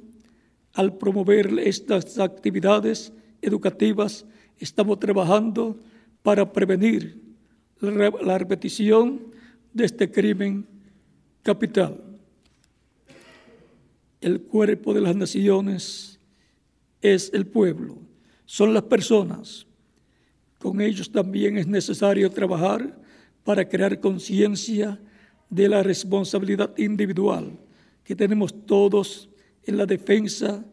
S17: al promover estas actividades educativas, estamos trabajando para prevenir la repetición de este crimen capital. El cuerpo de las naciones es el pueblo. son las personas. Con ellos también es necesario trabajar para crear conciencia de la responsabilidad individual que tenemos todos en la defensa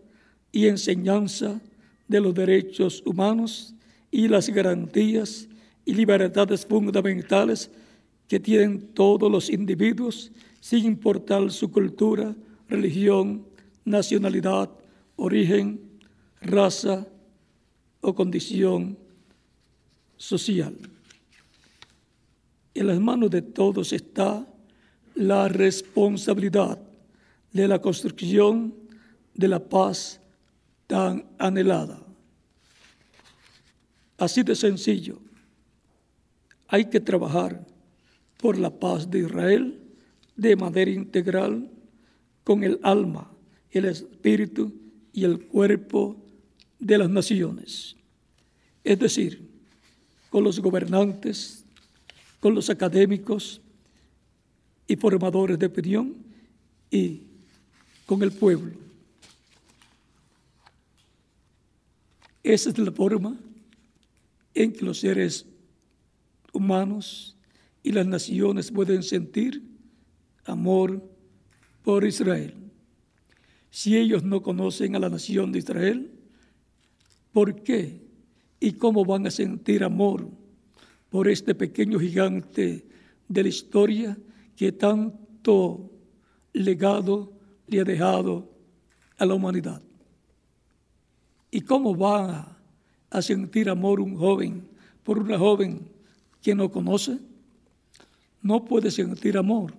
S17: y enseñanza de los derechos humanos y las garantías y libertades fundamentales que tienen todos los individuos sin importar su cultura, religión, nacionalidad, origen, raza o condición social. En las manos de todos está la responsabilidad de la construcción de la paz tan anhelada. Así de sencillo, hay que trabajar por la paz de Israel de manera integral con el alma, el espíritu y el cuerpo de las naciones. Es decir, con los gobernantes, con los académicos y formadores de opinión y con el pueblo. Esa es la forma en que los seres humanos y las naciones pueden sentir amor por Israel. Si ellos no conocen a la nación de Israel, ¿por qué y cómo van a sentir amor por este pequeño gigante de la historia que tanto legado le ha dejado a la humanidad? ¿Y cómo va a sentir amor un joven por una joven que no conoce? No puede sentir amor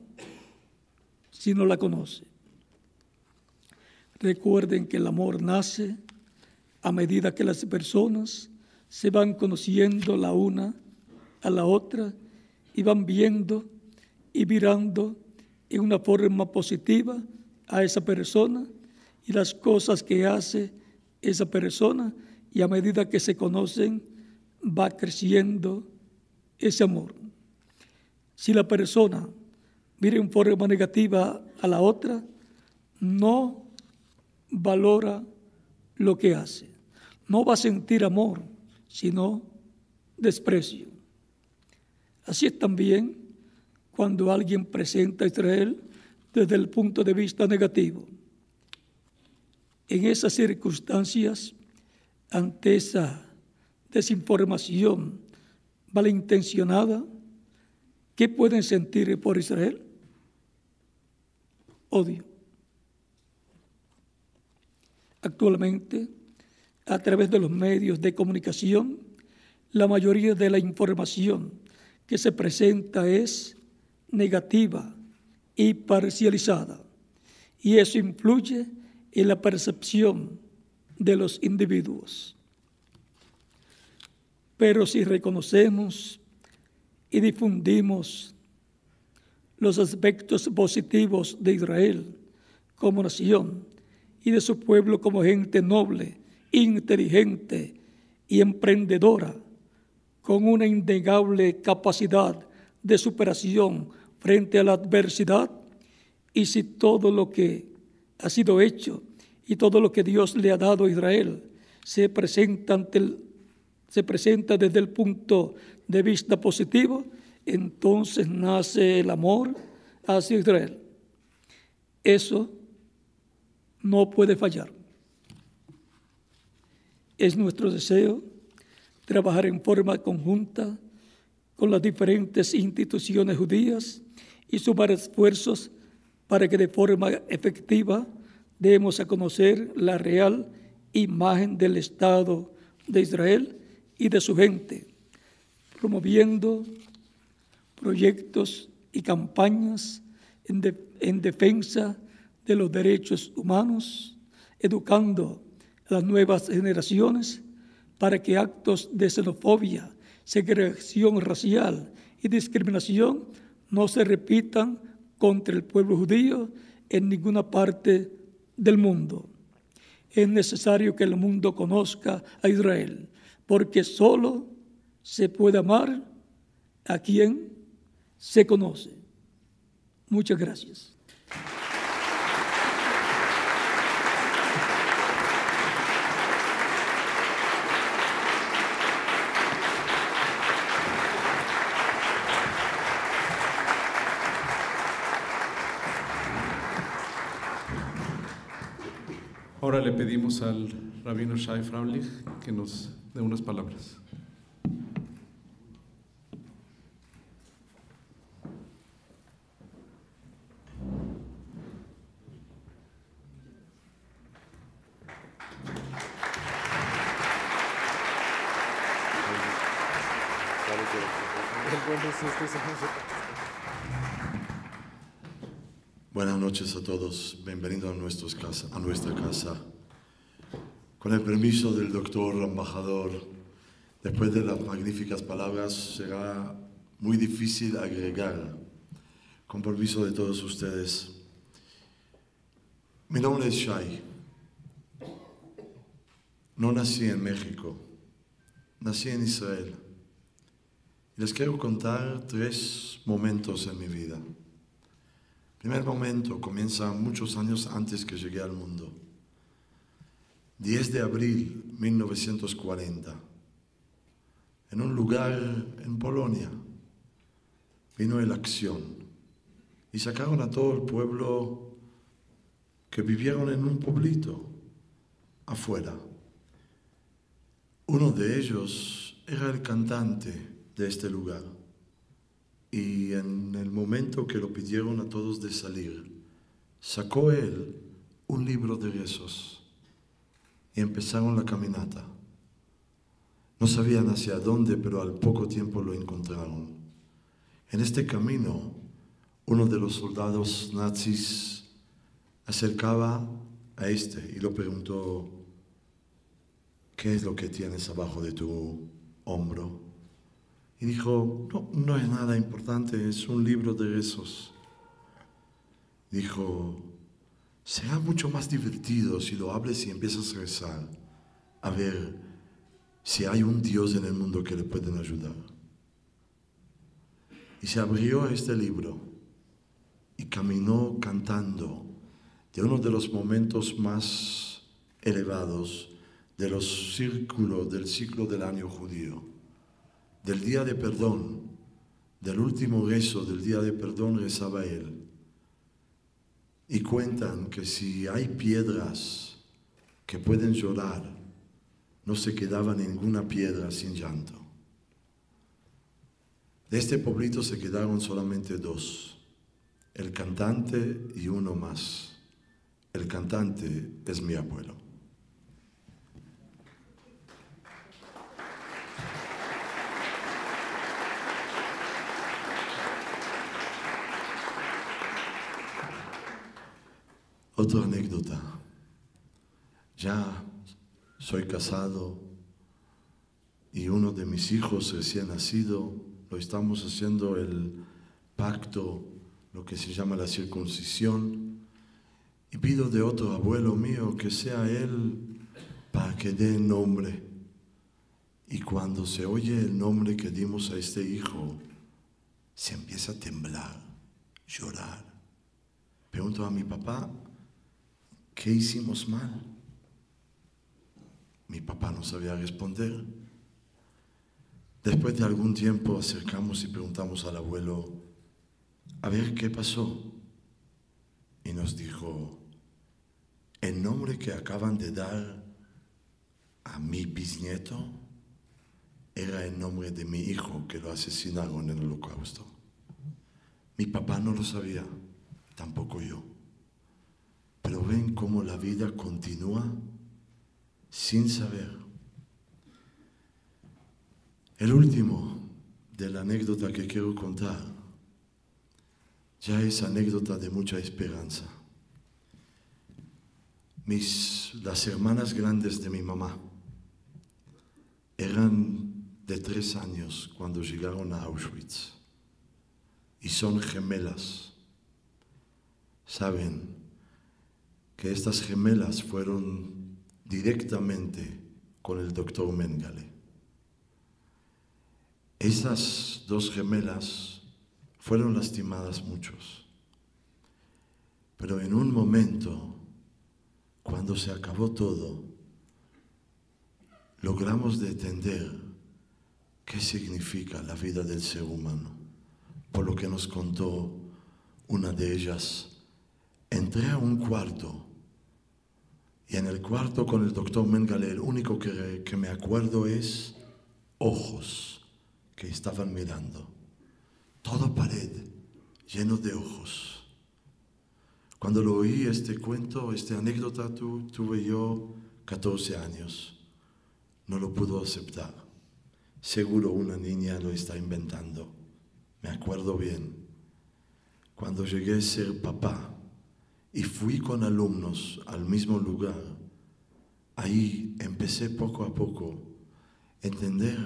S17: si no la conoce. Recuerden que el amor nace a medida que las personas se van conociendo la una a la otra y van viendo y mirando en una forma positiva a esa persona y las cosas que hace esa persona, y a medida que se conocen va creciendo ese amor. Si la persona mira en forma negativa a la otra, no valora lo que hace. No va a sentir amor, sino desprecio. Así es también cuando alguien presenta a Israel desde el punto de vista negativo. En esas circunstancias, ante esa desinformación malintencionada, ¿qué pueden sentir por Israel? Odio. Actualmente, a través de los medios de comunicación, la mayoría de la información que se presenta es negativa y parcializada, y eso influye en la percepción de los individuos. Pero si reconocemos y difundimos los aspectos positivos de Israel como nación y de su pueblo como gente noble, inteligente y emprendedora, con una innegable capacidad de superación frente a la adversidad, y si todo lo que ha sido hecho y todo lo que Dios le ha dado a Israel se presenta desde el punto de vista positivo, entonces nace el amor hacia Israel. Eso no puede fallar. Es nuestro deseo trabajar en forma conjunta con las diferentes instituciones judías y sumar esfuerzos para que de forma efectiva demos a conocer la real imagen del Estado de Israel y de su gente, promoviendo proyectos y campañas en defensa de los derechos humanos, educando a las nuevas generaciones para que actos de xenofobia, segregación racial y discriminación no se repitan contra el pueblo judío en ninguna parte del mundo. Es necesario que el mundo conozca a Israel, porque solo se puede amar a quien se conoce. Muchas gracias.
S2: Ahora le pedimos al rabino Shai Fraulich que nos dé unas palabras.
S18: Buenas noches a todos, bienvenidos a nuestra casa. Con el permiso del doctor embajador, después de las magníficas palabras, será muy difícil agregar, con permiso de todos ustedes. Mi nombre es Shai. No nací en México, nací en Israel. Les quiero contar 3 momentos en mi vida. El primer momento comienza muchos años antes que llegué al mundo. 10 de abril de 1940, en un lugar en Polonia, vino la acción y sacaron a todo el pueblo que vivieron en un pueblito afuera. Uno de ellos era el cantante de este lugar. Y en el momento que lo pidieron a todos de salir, sacó él un libro de rezos y empezaron la caminata. No sabían hacia dónde, pero al poco tiempo lo encontraron. En este camino, uno de los soldados nazis acercaba a este y lo preguntó: ¿qué es lo que tienes abajo de tu hombro? Y dijo: no es nada importante, es un libro de rezos. Dijo: será mucho más divertido si lo hables y empiezas a rezar, a ver si hay un Dios en el mundo que le pueden ayudar. Y se abrió a este libro y caminó cantando de uno de los momentos más elevados del ciclo del año judío. Del día de perdón, del último rezo del día de perdón, rezaba él. Y cuentan que si hay piedras que pueden llorar, no se quedaba ninguna piedra sin llanto. De este pueblito se quedaron solamente 2, el cantante y uno más. El cantante es mi abuelo. Otra anécdota. Ya soy casado y uno de mis hijos recién nacido, lo estamos haciendo el pacto, lo que se llama la circuncisión, y pido de otro abuelo mío que sea él para que dé el nombre. Y cuando se oye el nombre que dimos a este hijo, se empieza a temblar, llorar. Pregunto a mi papá: ¿qué hicimos mal? Mi papá no sabía responder. Después de algún tiempo acercamos y preguntamos al abuelo: a ver qué pasó. Y nos dijo: el nombre que acaban de dar a mi bisnieto era el nombre de mi hijo que lo asesinaron en el Holocausto. Mi papá no lo sabía, tampoco yo. Pero ven cómo la vida continúa sin saber. El último de la anécdota que quiero contar ya es anécdota de mucha esperanza. Las hermanas grandes de mi mamá eran de 3 años cuando llegaron a Auschwitz y son gemelas. Saben que estas gemelas fueron directamente con el doctor Mengele. Esas 2 gemelas fueron lastimadas muchos, pero en un momento, cuando se acabó todo, logramos entender qué significa la vida del ser humano. Por lo que nos contó una de ellas: entré a un cuarto Y en el cuarto con el doctor Mengele, el único que me acuerdo es ojos que estaban mirando. Toda pared lleno de ojos. Cuando lo oí este cuento, esta anécdota, tuve yo 14 años. No lo pudo aceptar. Seguro una niña lo está inventando. Me acuerdo bien. Cuando llegué a ser papá y fui con alumnos al mismo lugar, ahí empecé poco a poco a entender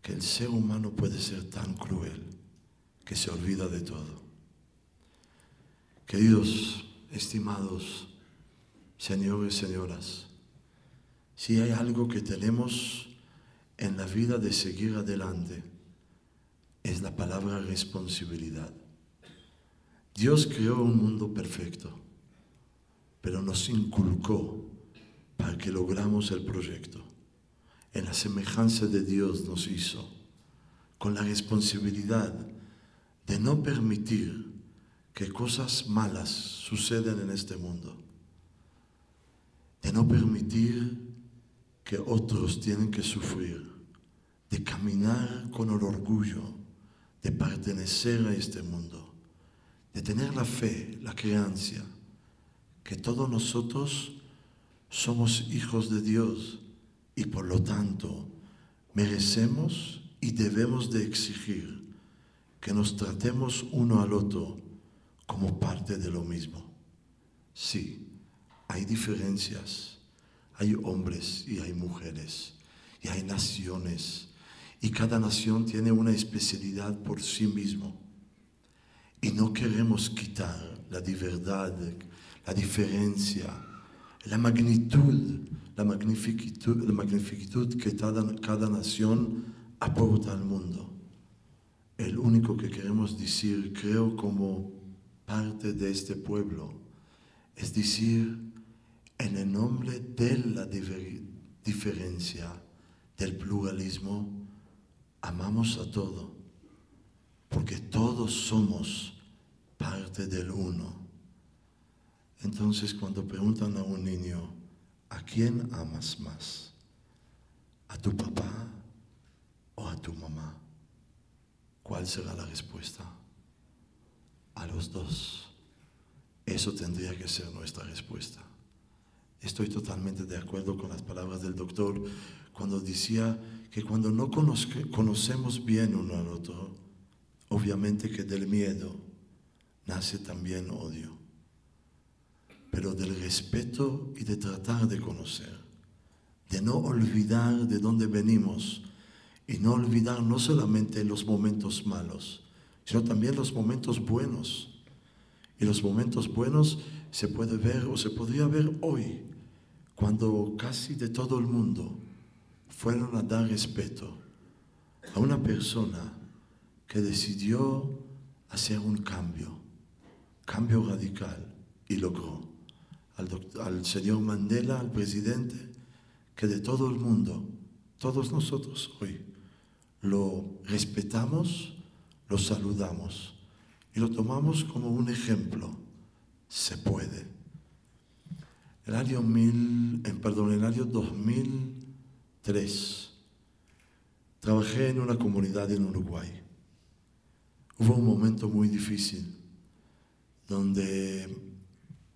S18: que el ser humano puede ser tan cruel que se olvida de todo. Queridos, estimados señores, señoras, si hay algo que tenemos en la vida de seguir adelante, es la palabra responsabilidad. Dios creó un mundo perfecto, pero nos inculcó para que logramos el proyecto. En la semejanza de Dios nos hizo, con la responsabilidad de no permitir que cosas malas sucedan en este mundo, de no permitir que otros tienen que sufrir, de caminar con el orgullo de pertenecer a este mundo, de tener la fe, la creencia, que todos nosotros somos hijos de Dios y por lo tanto merecemos y debemos de exigir que nos tratemos uno al otro como parte de lo mismo. Sí, hay diferencias, hay hombres y hay mujeres, y hay naciones, y cada nación tiene una especialidad por sí mismo. Y no queremos quitar la verdad, la diferencia, la magnitud que cada nación aporta al mundo. El único que queremos decir, creo como parte de este pueblo, es decir, en el nombre de la diferencia, del pluralismo, amamos a todo, porque todos somos parte del uno. Entonces, cuando preguntan a un niño, ¿a quién amas más? ¿A tu papá o a tu mamá? ¿Cuál será la respuesta? A los dos. Eso tendría que ser nuestra respuesta. Estoy totalmente de acuerdo con las palabras del doctor cuando decía que cuando no conocemos bien uno al otro, obviamente que del miedo nace también odio, pero del respeto y de tratar de conocer, de no olvidar de dónde venimos y no olvidar no solamente los momentos malos, sino también los momentos buenos. Y los momentos buenos se puede ver o se podría ver hoy, cuando casi de todo el mundo fueron a dar respeto a una persona que decidió hacer un cambio radical, y logró. Al señor Mandela, al presidente, que de todo el mundo, todos nosotros hoy, lo respetamos, lo saludamos y lo tomamos como un ejemplo. Se puede. El año 2003, trabajé en una comunidad en Uruguay. Hubo un momento muy difícil donde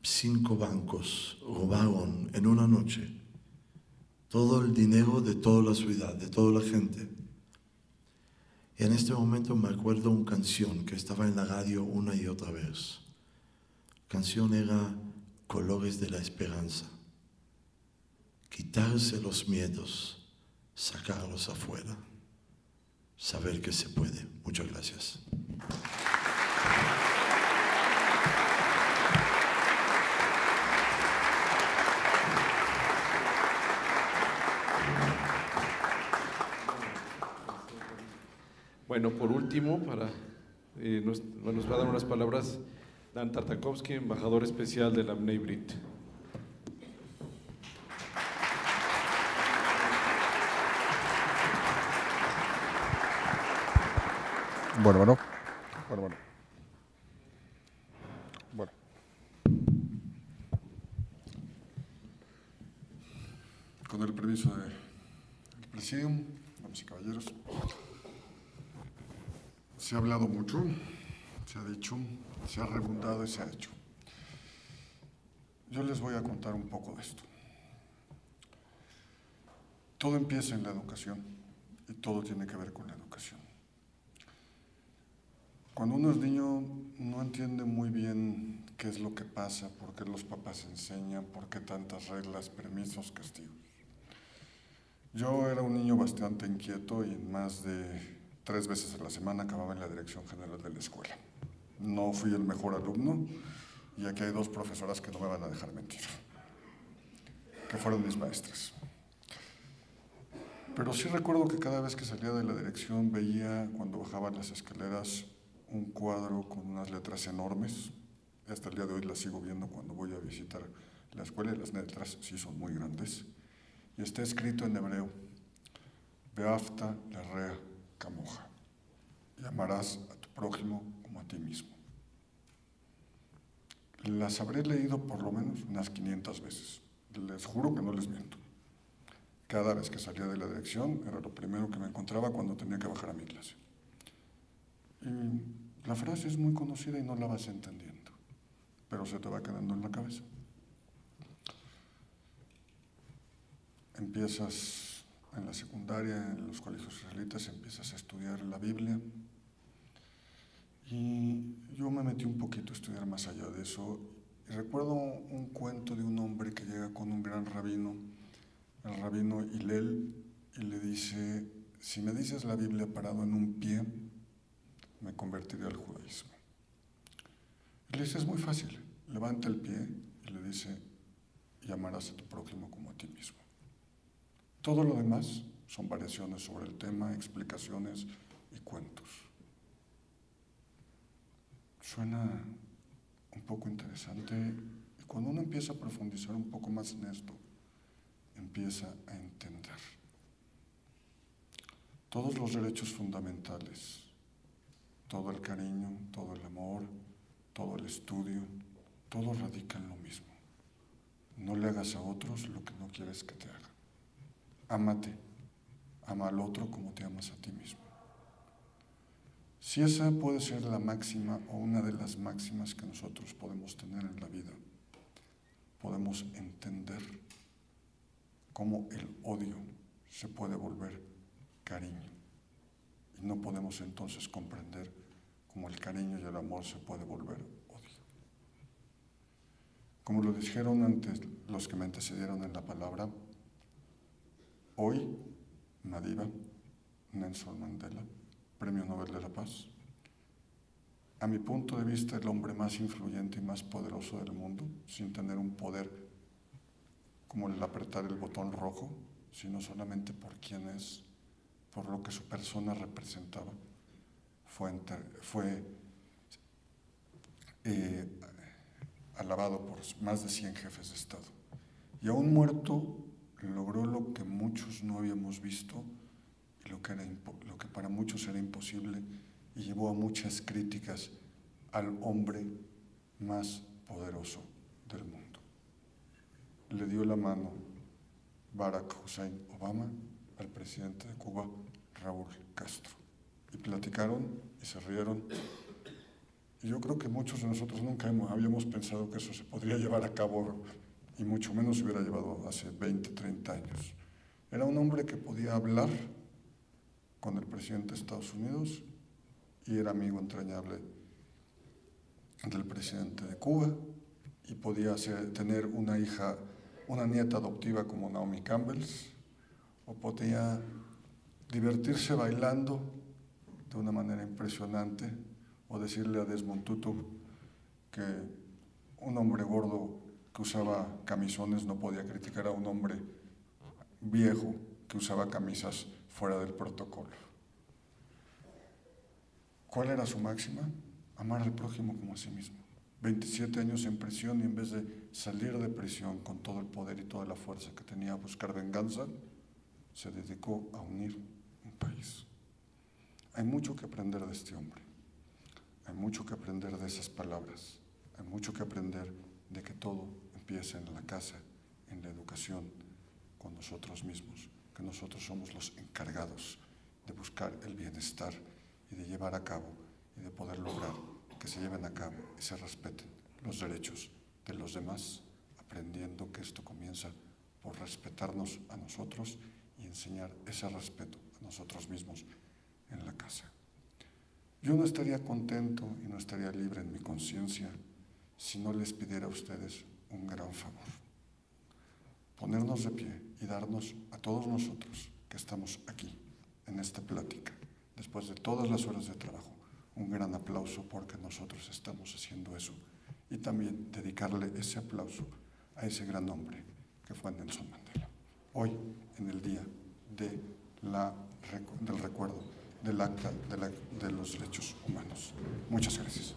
S18: 5 bancos robaron en una noche todo el dinero de toda la ciudad, de toda la gente. Y en este momento me acuerdo una canción que estaba en la radio una y otra vez. La canción era Colores de la Esperanza. Quitarse los miedos, sacarlos afuera, saber que se puede. Muchas gracias.
S2: Bueno, por último, nos va a dar unas palabras Dan Tartakovsky, embajador especial de la AMNEI BRIT.
S19: Bueno.
S20: Con el permiso del Presidium, damas y caballeros, se ha hablado mucho, se ha dicho, se ha rebundado y se ha hecho. Yo les voy a contar un poco de esto. Todo empieza en la educación y todo tiene que ver con la educación. Cuando uno es niño no entiende muy bien qué es lo que pasa, por qué los papás enseñan, por qué tantas reglas, permisos, castigos. Yo era un niño bastante inquieto y más de 3 veces a la semana acababa en la dirección general de la escuela. No fui el mejor alumno y aquí hay 2 profesoras que no me van a dejar mentir, que fueron mis maestras. Pero sí recuerdo que cada vez que salía de la dirección veía, cuando bajaba las escaleras, un cuadro con unas letras enormes. Hasta el día de hoy las sigo viendo cuando voy a visitar la escuela y las letras sí son muy grandes. Y está escrito en hebreo: Beafta l'Area Camoja, y amarás a tu prójimo como a ti mismo. Las habré leído por lo menos unas 500 veces, les juro que no les miento. Cada vez que salía de la dirección era lo primero que me encontraba cuando tenía que bajar a mi clase. Y la frase es muy conocida y no la vas entendiendo, pero se te va quedando en la cabeza. Empiezas en la secundaria, en los colegios israelitas, empiezas a estudiar la Biblia. Y yo me metí un poquito a estudiar más allá de eso. Y recuerdo un cuento de un hombre que llega con un gran rabino, el rabino Hillel, y le dice: si me dices la Biblia parado en un pie, me convertiré al judaísmo. Y le dice: es muy fácil, levanta el pie y le dice: y amarás a tu prójimo como a ti mismo. Todo lo demás son variaciones sobre el tema, explicaciones y cuentos. Suena un poco interesante y cuando uno empieza a profundizar un poco más en esto, empieza a entender. Todos los derechos fundamentales, todo el cariño, todo el amor, todo el estudio, todo radica en lo mismo. No le hagas a otros lo que no quieres que te hagan. Ámate, ama al otro como te amas a ti mismo. Si esa puede ser la máxima o una de las máximas que nosotros podemos tener en la vida, podemos entender cómo el odio se puede volver cariño. Y no podemos entonces comprender cómo el cariño y el amor se puede volver odio. Como lo dijeron antes los que me antecedieron en la palabra, hoy Madiba, Nelson Mandela, Premio Nobel de la Paz, a mi punto de vista el hombre más influyente y más poderoso del mundo, sin tener un poder como el apretar el botón rojo, sino solamente por quién es, por lo que su persona representaba, fue alabado por más de 100 jefes de Estado. Y aún muerto, logró lo que muchos no habíamos visto y lo que para muchos era imposible, y llevó a muchas críticas al hombre más poderoso del mundo. Le dio la mano Barack Hussein Obama al presidente de Cuba, Raúl Castro, y platicaron y se rieron. Y yo creo que muchos de nosotros nunca habíamos pensado que eso se podría llevar a cabo, y mucho menos se hubiera llevado hace 20, 30 años. Era un hombre que podía hablar con el presidente de Estados Unidos y era amigo entrañable del presidente de Cuba, y podía tener una nieta adoptiva como Naomi Campbell, o podía divertirse bailando de una manera impresionante, o decirle a Desmond Tutu que un hombre gordo que usaba camisones no podía criticar a un hombre viejo que usaba camisas fuera del protocolo. ¿Cuál era su máxima? Amar al prójimo como a sí mismo. 27 años en prisión, y en vez de salir de prisión con todo el poder y toda la fuerza que tenía a buscar venganza, se dedicó a unir un país. Hay mucho que aprender de este hombre, hay mucho que aprender de esas palabras, hay mucho que aprender de que todo empieza en la casa, en la educación, con nosotros mismos, que nosotros somos los encargados de buscar el bienestar y de llevar a cabo y de poder lograr que se lleven a cabo y se respeten los derechos de los demás, aprendiendo que esto comienza por respetarnos a nosotros y enseñar ese respeto a nosotros mismos en la casa. Yo no estaría contento y no estaría libre en mi conciencia si no les pidiera a ustedes un gran favor. Ponernos de pie y darnos a todos nosotros que estamos aquí, en esta plática, después de todas las horas de trabajo, un gran aplauso porque nosotros estamos haciendo eso. Y también dedicarle ese aplauso a ese gran hombre que fue Nelson Mandela. Hoy, en el día del recuerdo del Acta de los Derechos Humanos. Muchas gracias.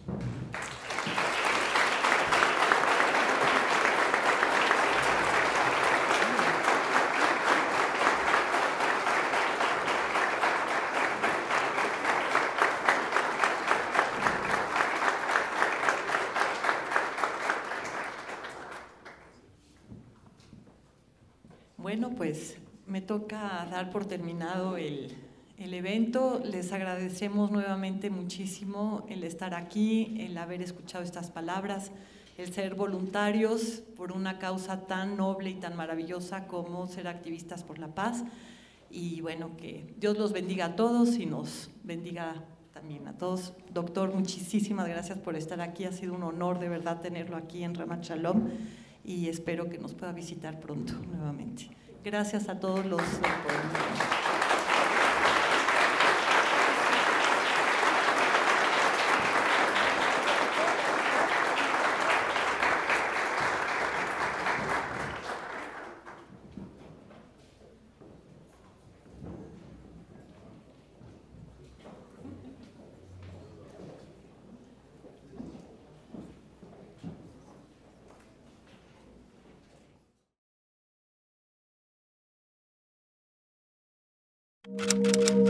S1: Bueno, pues me toca dar por terminado el evento. Les agradecemos nuevamente muchísimo el estar aquí, el haber escuchado estas palabras, el ser voluntarios por una causa tan noble y tan maravillosa como ser activistas por la paz. Y bueno, que Dios los bendiga a todos y nos bendiga también a todos. Doctor, muchísimas gracias por estar aquí. Ha sido un honor de verdad tenerlo aquí en Ramat Shalom y espero que nos pueda visitar pronto nuevamente. Gracias a todos los voluntarios.
S21: Thank you.